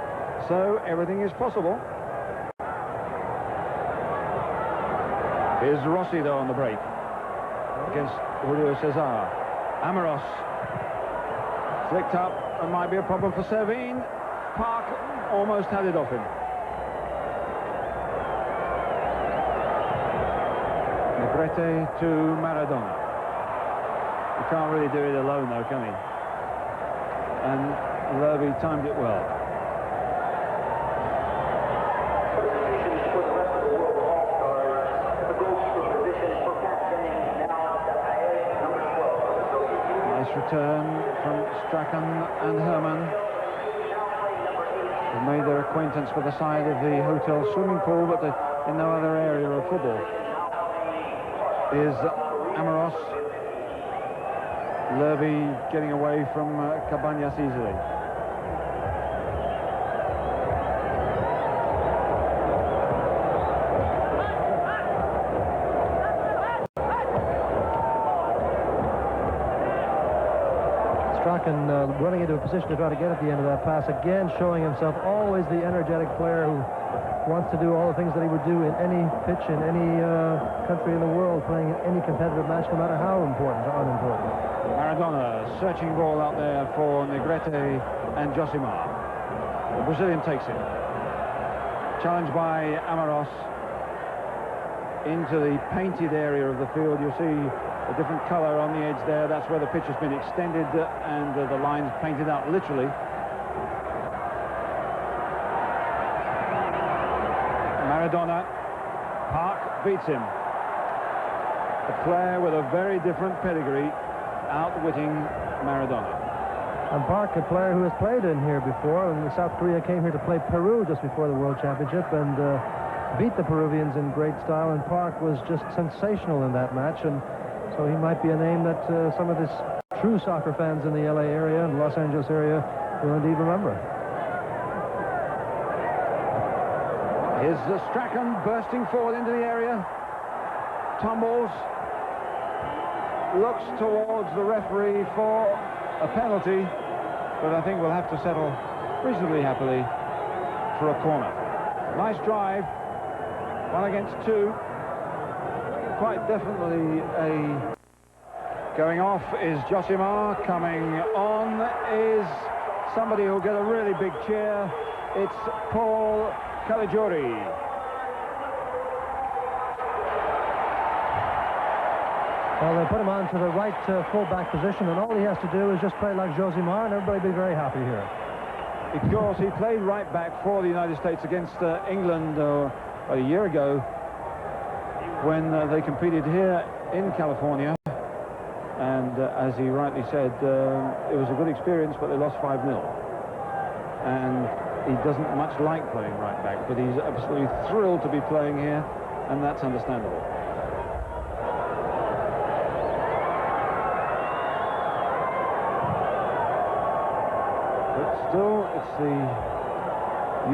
So everything is possible. Here's Rossi, though, on the break against Julio Cesar. Amoros flicked up, and might be a problem for Servin. Park almost had it off him. Negrete to Maradona. You can't really do it alone, though, can he? And Lerby timed it well. Substitutions for the rest of the world all-stars. The goalkeeper position for Pat Jennings, now Dasaev, number 12. Nice return from Strachan and Hermann. They made their acquaintance with the side of the hotel swimming pool, but in no other area of football. Is Amoros. Lerby getting away from Cabanas easily. Strachan running into a position to try to get at the end of that pass, again showing himself always the energetic player who wants to do all the things that he would do in any pitch, in any country in the world, playing in any competitive match, no matter how important or unimportant. Maradona, searching ball out there for Negrete and Josimar. The Brazilian takes it. Challenged by Amoros into the painted area of the field. You see a different color on the edge there. That's where the pitch has been extended and the lines painted out literally. Maradona. Park beats him. A player with a very different pedigree, outwitting Maradona. And Park, a player who has played in here before, and South Korea came here to play Peru just before the World Championship and beat the Peruvians in great style, and Park was just sensational in that match, and so he might be a name that some of the true soccer fans in the LA area and Los Angeles area will indeed remember. Here's Strachan bursting forward into the area, tumbles, looks towards the referee for a penalty, but I think we'll have to settle reasonably happily for a corner. Nice drive, 1 against 2. Quite definitely a... Going off is Josimar, coming on is somebody who'll get a really big cheer. It's Paul Caligiuri. Well, they put him on to the right full-back position, and all he has to do is just play like Josimar, and everybody will be very happy here. Because he played right back for the United States against England a year ago when they competed here in California. And as he rightly said, it was a good experience, but they lost 5-0. And he doesn't much like playing right back, but he's absolutely thrilled to be playing here, and that's understandable. But still, it's the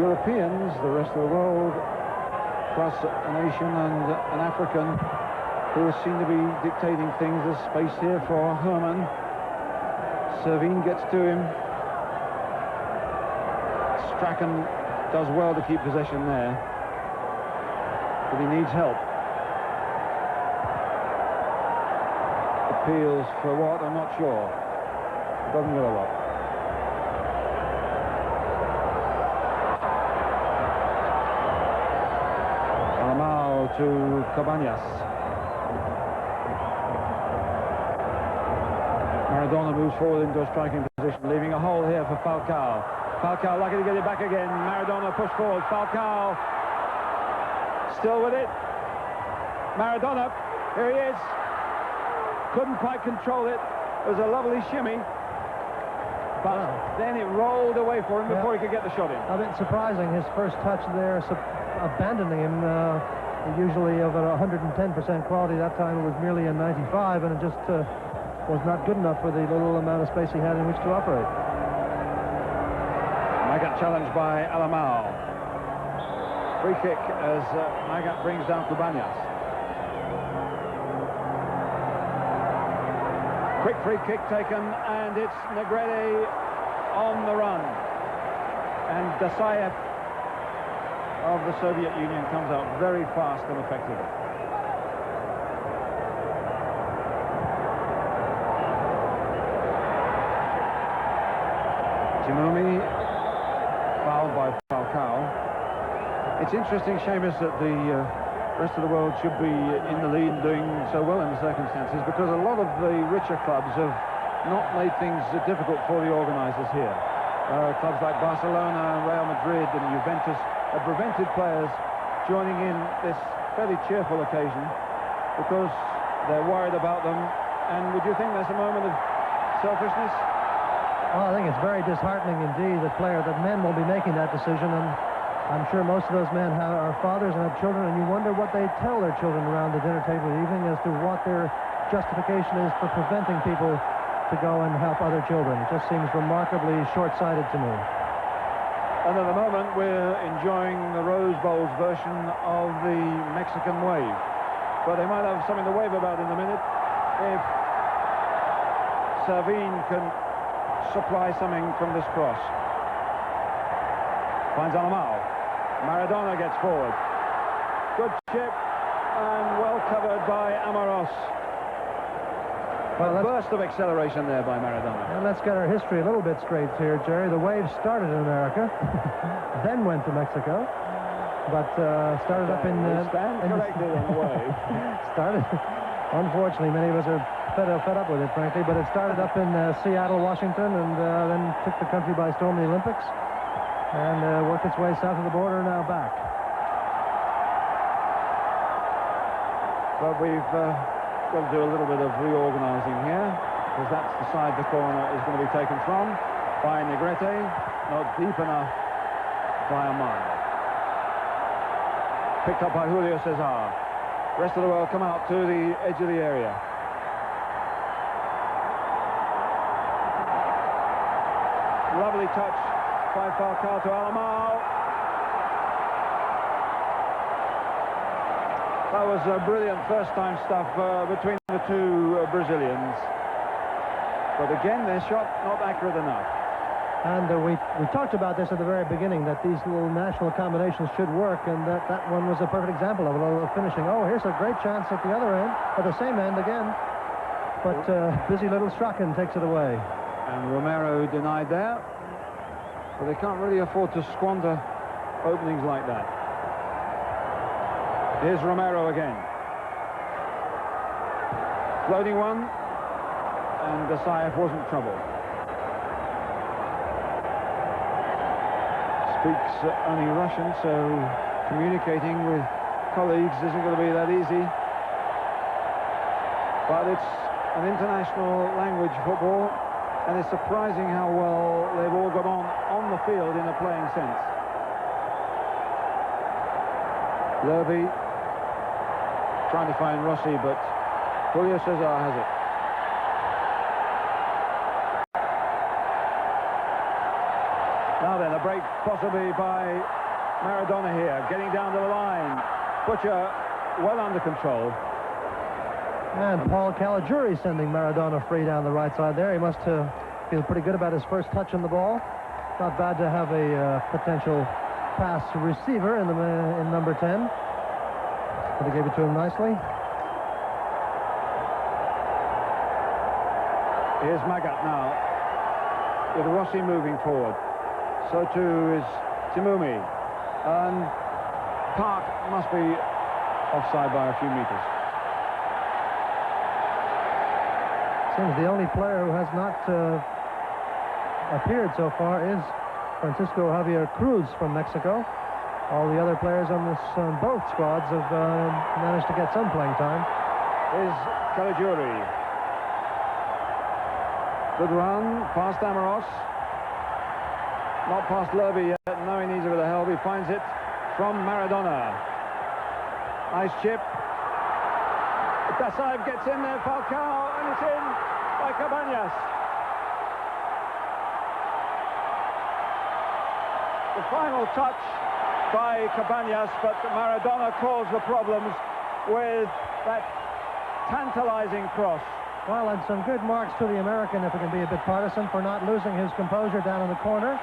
Europeans, the rest of the world, plus an Asian and an African, who seem to be dictating things. There's space here for Hermann. Servin gets to him. Strachan does well to keep possession there, but he needs help. Appeals for what? I'm not sure. Doesn't get a lot. Alemao to Cabanas. Maradona moves forward into a striking position, leaving a hole here for Falcao. Falcao lucky to get it back again. Maradona push forward. Falcao still with it. Maradona, here he is. Couldn't quite control it. It was a lovely shimmy, but then it rolled away for him before he could get the shot in. A bit surprising, his first touch there, abandoning him. Usually of a 110% quality. That time it was merely a 95, and it just was not good enough for the little amount of space he had in which to operate. Magath challenged by Alemao. Free kick as Magath brings down Cabanas. Quick free kick taken, and it's Negrete on the run. And Dasaev of the Soviet Union comes out very fast and effectively. Timoumi, fouled by Falcao. It's interesting, Seamus, that the rest of the world should be in the lead and doing so well in the circumstances, because a lot of the richer clubs have not made things difficult for the organisers here. Clubs like Barcelona, Real Madrid and Juventus have prevented players joining in this fairly cheerful occasion because they're worried about them. And would you think that's a moment of selfishness? Well, I think it's very disheartening indeed that men will be making that decision, and I'm sure most of those men are fathers and have children, and you wonder what they tell their children around the dinner table evening as to what their justification is for preventing people to go and help other children. It just seems remarkably short-sighted to me. And at the moment we're enjoying the Rose Bowl's version of the Mexican wave, but they might have something to wave about in a minute if Servin can supply something from this cross. Finds Alemao. Maradona gets forward. Good chip and well covered by Amoros. Well, a burst of acceleration there by Maradona. And let's get our history a little bit straight here, Jerry. The wave started in America, then went to Mexico, but started up in... stand corrected on the wave. Started... Unfortunately, many of us are fed up with it, frankly, but it started up in Seattle, Washington, and then took the country by storm, the Olympics, and worked its way south of the border, now back. But we've got to do a little bit of reorganizing here, because that's the side the corner is going to be taken from by Negrete, not deep enough by a mile. Picked up by Julio Cesar. Rest of the world come out to the edge of the area. Lovely touch by Falcao to Alemao. That was brilliant first-time stuff between the two Brazilians. But again, their shot not accurate enough. And we talked about this at the very beginning, that these little national combinations should work, and that one was a perfect example of it, a little finishing. Oh, here's a great chance at the other end, at the same end again. But busy little Strachan takes it away. And Romero denied there. But they can't really afford to squander openings like that. Here's Romero again. Floating one. And Dasaev wasn't troubled. Speaks only Russian, so communicating with colleagues isn't going to be that easy. But it's an international language, football, and it's surprising how well they've all got on the field in a playing sense. Lerby trying to find Rossi, but Julio Cesar has it. Now then, a break possibly by Maradona here, getting down to the line. Butcher well under control. And Paul Caligiuri sending Maradona free down the right side there. He must feel pretty good about his first touch on the ball. Not bad to have a potential pass receiver in number 10. But he gave it to him nicely. Here's Magath now, with Rossi moving forward. So too is Timoumi. And Park must be offside by a few meters. Seems the only player who has not appeared so far is Francisco Javier Cruz from Mexico. All the other players on both squads have managed to get some playing time. Here's Caligiuri. Good run, past Amoros. Not past Lerby yet, now he needs a bit of help. He finds it from Maradona. Nice chip. Dasaev gets in there, Falcao, and it's in by Cabanas. The final touch by Cabanas, but Maradona caused the problems with that tantalizing cross. Well, and some good marks to the American, if we can be a bit partisan, for not losing his composure down in the corner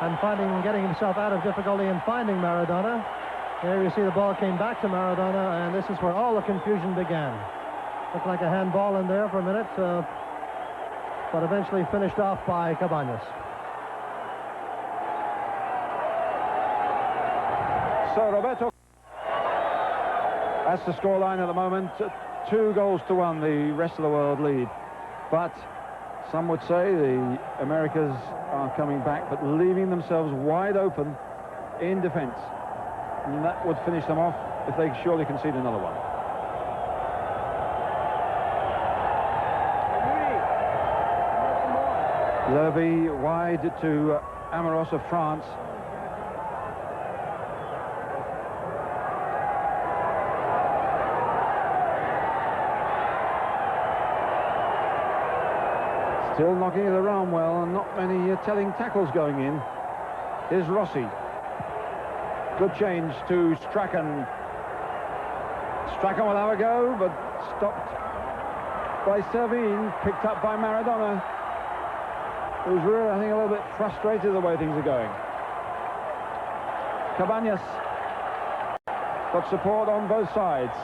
and getting himself out of difficulty and finding Maradona. There you see the ball came back to Maradona, and this is where all the confusion began. Looked like a handball in there for a minute, but eventually finished off by Cabanas. So Roberto, that's the scoreline at the moment. 2-1, the rest of the world lead. But some would say the Americas are coming back, but leaving themselves wide open in defense. And that would finish them off if they surely concede another one. Lerby wide to Amoros of France. Still knocking it around well, and not many telling tackles going in. Here's Rossi. Good change to Strachan. Strachan will have a go, but stopped by Servin, picked up by Maradona, who's really, I think, a little bit frustrated the way things are going. Cabanas got support on both sides.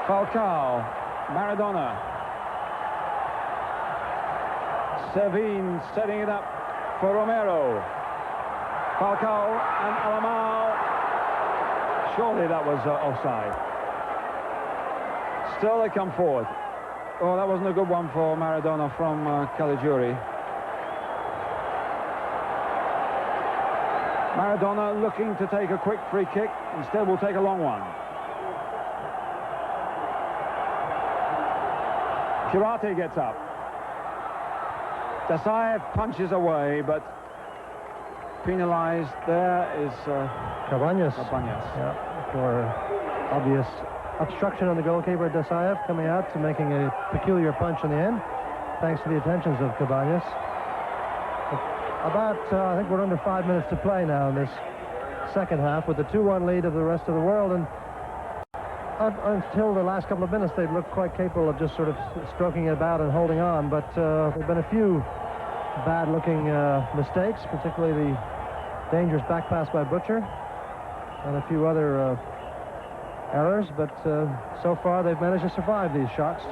Falcao, Maradona. Servin setting it up for Romero. Falcao and Alemao. Surely that was offside. Still they come forward. Oh, that wasn't a good one for Maradona from Caligiuri. Maradona looking to take a quick free kick. Instead will take a long one. Quirarte gets up. Dasaev punches away, but penalized there is Cabanas. Yeah. For obvious obstruction on the goalkeeper. Dasaev coming out to making a peculiar punch in the end, thanks to the attentions of Cabanas. About, I think we're under 5 minutes to play now in this second half with the 2-1 lead of the rest of the world, and until the last couple of minutes they've looked quite capable of just sort of stroking it about and holding on, but there have been a few bad-looking mistakes, particularly the dangerous back pass by Butcher and a few other errors, but so far they've managed to survive these shocks.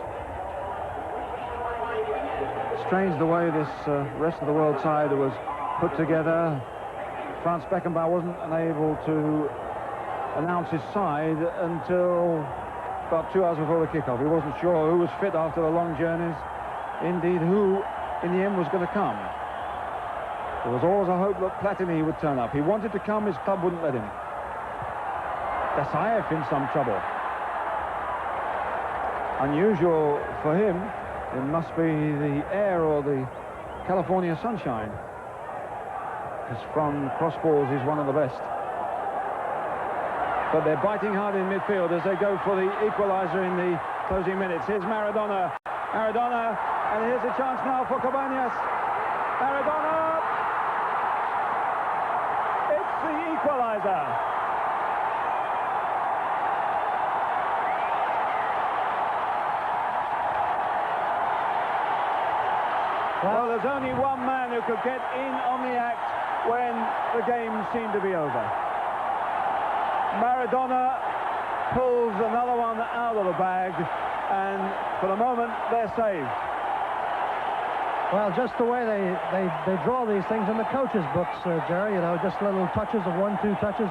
Strange the way this rest of the world side was put together. Franz Beckenbauer wasn't unable to announce his side until about 2 hours before the kickoff. He wasn't sure who was fit after the long journeys, indeed who in the end was going to come. There was always a hope that Platini would turn up. He wanted to come, his club wouldn't let him. Dasaev in some trouble. Unusual for him. It must be the air or the California sunshine. Because from cross balls he's one of the best. But they're biting hard in midfield as they go for the equalizer in the closing minutes. Here's Maradona. Maradona, and here's a chance now for Cabanas. Maradona! It's the equalizer. Well, there's only one man who could get in on the act when the game seemed to be over. Maradona pulls another one out of the bag, and for the moment, they're saved. Well, just the way they draw these things in the coaches' books, Jerry, you know, just little touches of 1-2 touches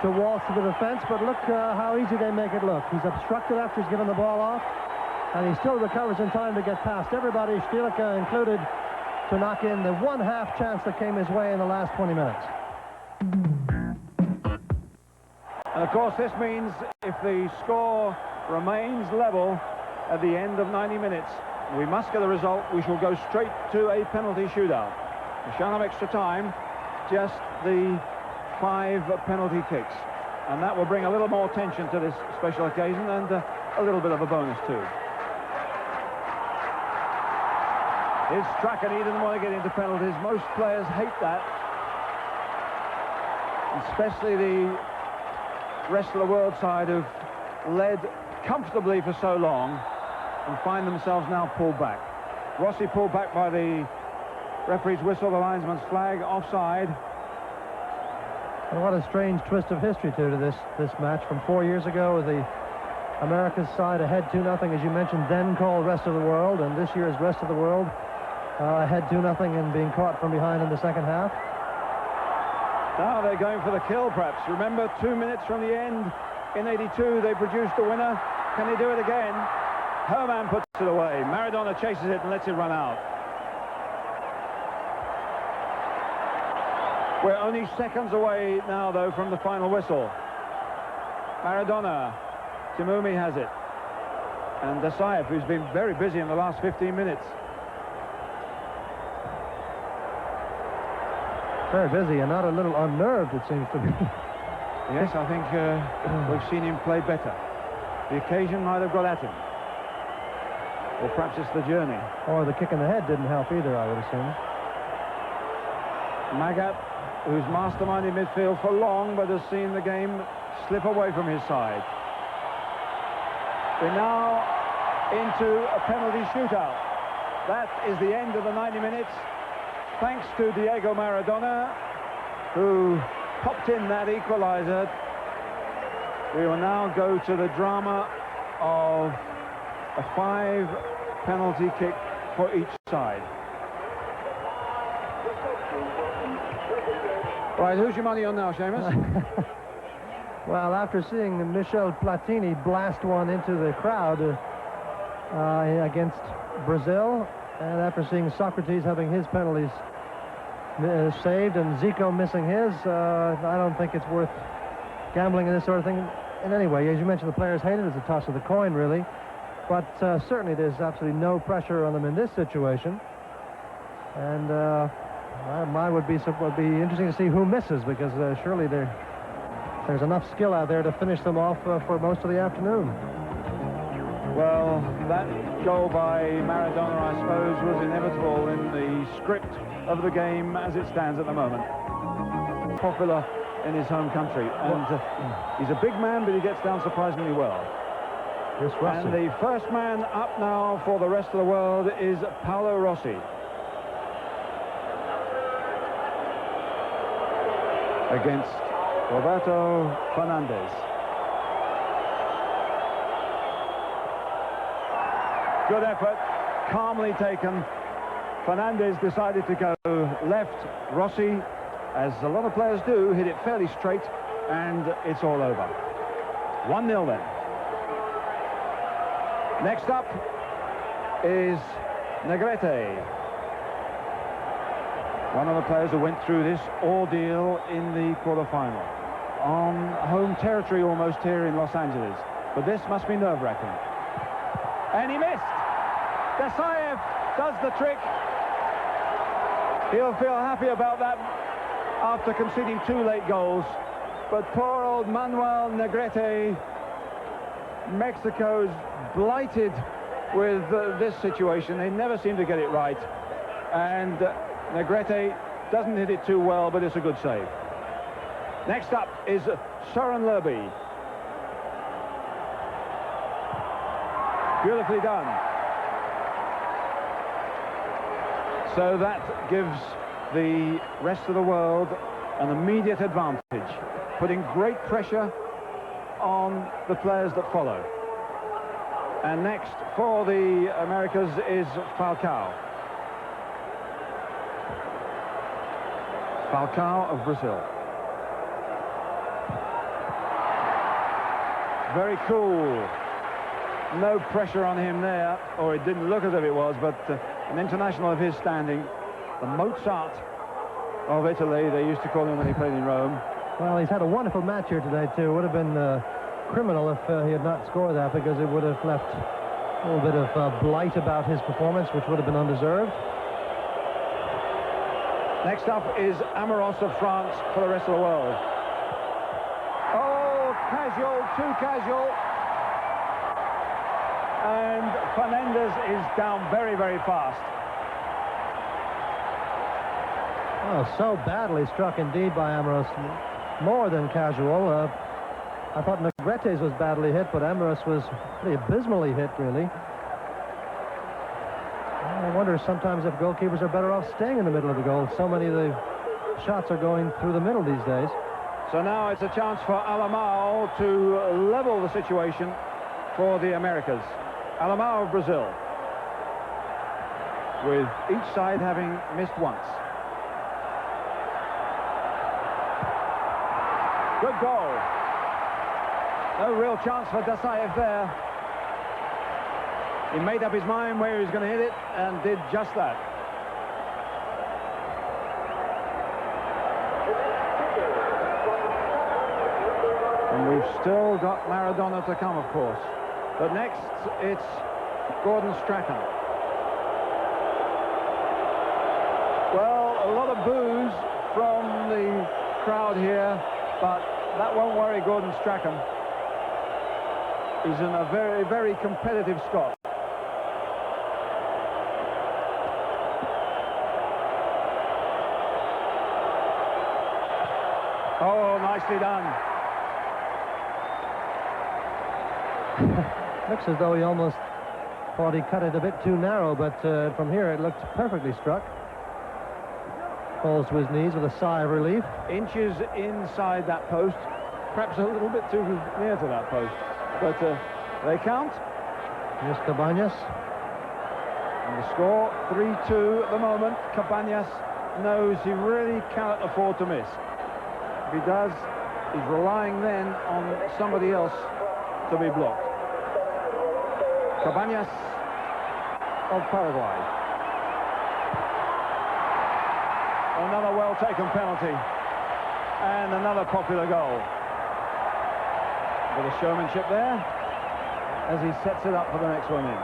to waltz to the defense, but look how easy they make it look. He's obstructed after he's given the ball off, and he still recovers in time to get past everybody, Stielike included, to knock in the 1/2 chance that came his way in the last 20 minutes. And of course, this means if the score remains level at the end of 90 minutes, we must get a result. We shall go straight to a penalty shootout. We shan't have extra time, just the 5 penalty kicks. And that will bring a little more tension to this special occasion, and a little bit of a bonus too. Here's Strachan. He didn't want to get into penalties. Most players hate that, especially the rest of the world side who've led comfortably for so long and find themselves now pulled back. Rossi pulled back by the referee's whistle, the linesman's flag, offside. And what a strange twist of history to this match from 4 years ago, with the America's side ahead 2-0, as you mentioned, then called rest of the world, and this year's rest of the world ahead 2-0 and being caught from behind in the second half. Now they're going for the kill, perhaps. Remember, 2 minutes from the end in 82, they produced the winner. Can they do it again? Hermann puts it away. Maradona chases it and lets it run out. We're only seconds away now, though, from the final whistle. Maradona. Timoumi has it. And Dasaev, who's been very busy in the last 15 minutes. Very busy and not a little unnerved, it seems to me. Yes, I think we've seen him play better. The occasion might have got at him. Or perhaps it's the journey. Or the kick in the head didn't help either, I would assume. Magath, who's masterminded midfield for long, but has seen the game slip away from his side. We're now into a penalty shootout. That is the end of the 90 minutes. Thanks to Diego Maradona, who popped in that equalizer. We will now go to the drama of a 5 penalty kick for each side. Right, who's your money on now, Seamus? Well, after seeing Michel Platini blast one into the crowd against Brazil, and after seeing Socrates having his penalties saved and Zico missing his, I don't think it's worth gambling in this sort of thing in any way. As you mentioned, the players hate it. It's a toss of the coin, really. But certainly there's absolutely no pressure on them in this situation. And mine would be interesting to see who misses, because surely there's enough skill out there to finish them off for most of the afternoon. Well, that goal by Maradona, I suppose, was inevitable in the script of the game as it stands at the moment. Popular in his home country, and he's a big man, but he gets down surprisingly well. Here's Rossi. And the first man up now for the rest of the world is Paolo Rossi. Against Roberto Fernandez. Good effort, calmly taken. Fernandez decided to go left. Rossi, as a lot of players do, hit it fairly straight, and it's all over. 1-0 then. Next up is Negrete. One of the players who went through this ordeal in the quarterfinal. On home territory almost here in Los Angeles. But this must be nerve-wracking. And he missed! Dasaev does the trick. He'll feel happy about that after conceding 2 late goals. But poor old Manuel Negrete, Mexico's blighted with this situation. They never seem to get it right. And Negrete doesn't hit it too well, but it's a good save. Next up is Søren Lerby. Beautifully done. So that gives the rest of the world an immediate advantage, putting great pressure on the players that follow. And next for the Americas is Falcao. Falcao of Brazil. Very cool. No pressure on him there, or it didn't look as if it was, but an international of his standing, the Mozart of Italy, they used to call him when he played in Rome. Well, he's had a wonderful match here today, too. It would have been criminal if he had not scored that, because it would have left a little bit of blight about his performance, which would have been undeserved. Next up is Amoros of France for the rest of the world. Oh, casual, too casual. And Fernandez is down very, very fast. Oh, so badly struck indeed by Amoros. More than casual. I thought Negrete's was badly hit, but Amoros was pretty abysmally hit, really. I wonder sometimes if goalkeepers are better off staying in the middle of the goal. So many of the shots are going through the middle these days. So now it's a chance for Alemao to level the situation for the Americas. Alemao of Brazil, with each side having missed once. Good goal. No real chance for Dasaev there. He made up his mind where he was going to hit it and did just that. And we've still got Maradona to come, of course. But next, it's Gordon Strachan. Well, a lot of boos from the crowd here, but that won't worry Gordon Strachan. He's in a very, very competitive Scot. Oh, nicely done. Looks as though he almost thought he cut it a bit too narrow, but from here it looked perfectly struck. Falls to his knees with a sigh of relief. Inches inside that post, perhaps a little bit too near to that post, but they count. Here's Cabanas. And the score, 3-2 at the moment. Cabanas knows he really cannot afford to miss. If he does, he's relying then on somebody else to be blocked. Cabanas of Paraguay. Another well-taken penalty. And another popular goal. A bit of showmanship there. as he sets it up for the next one in.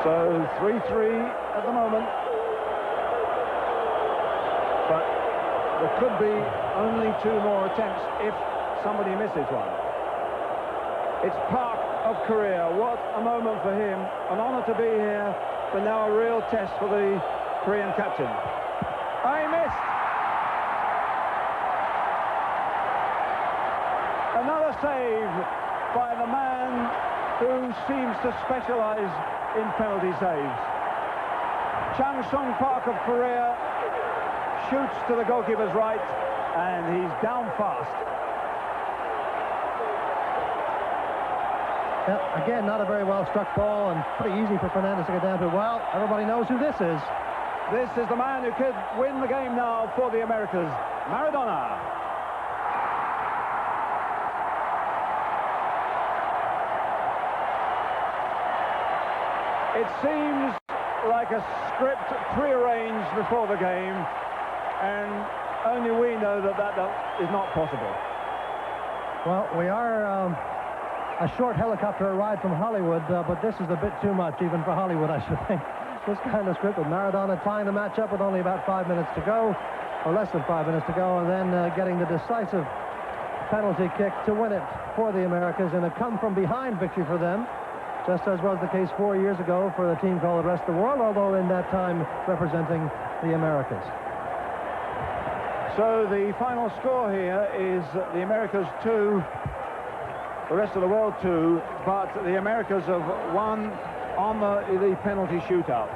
So 3-3 at the moment. But there could be only 2 more attempts if somebody misses one. It's Park of Korea. What a moment for him. An honor to be here, but now a real test for the Korean captain. Oh, he missed! Another save by the man who seems to specialize in penalty saves. Chang Sung Park of Korea shoots to the goalkeeper's right, and he's down fast. Again, not a very well struck ball, and pretty easy for Fernandez to get down to. Well, everybody knows who this is. This is the man who could win the game now for the Americas, Maradona. It seems like a script pre-arranged before the game, and only we know that that is not possible. Well, we are a short helicopter ride from Hollywood, but this is a bit too much even for Hollywood, I should think. This kind of script with Maradona tying the match up with only about 5 minutes to go, or less than 5 minutes to go, and then getting the decisive penalty kick to win it for the Americas in a come-from-behind victory for them, just as was the case 4 years ago for the team called the Rest of the World, although in that time representing the Americas. So the final score here is the Americas 2, the Rest of the World 2, but the Americas have won on the penalty shootout.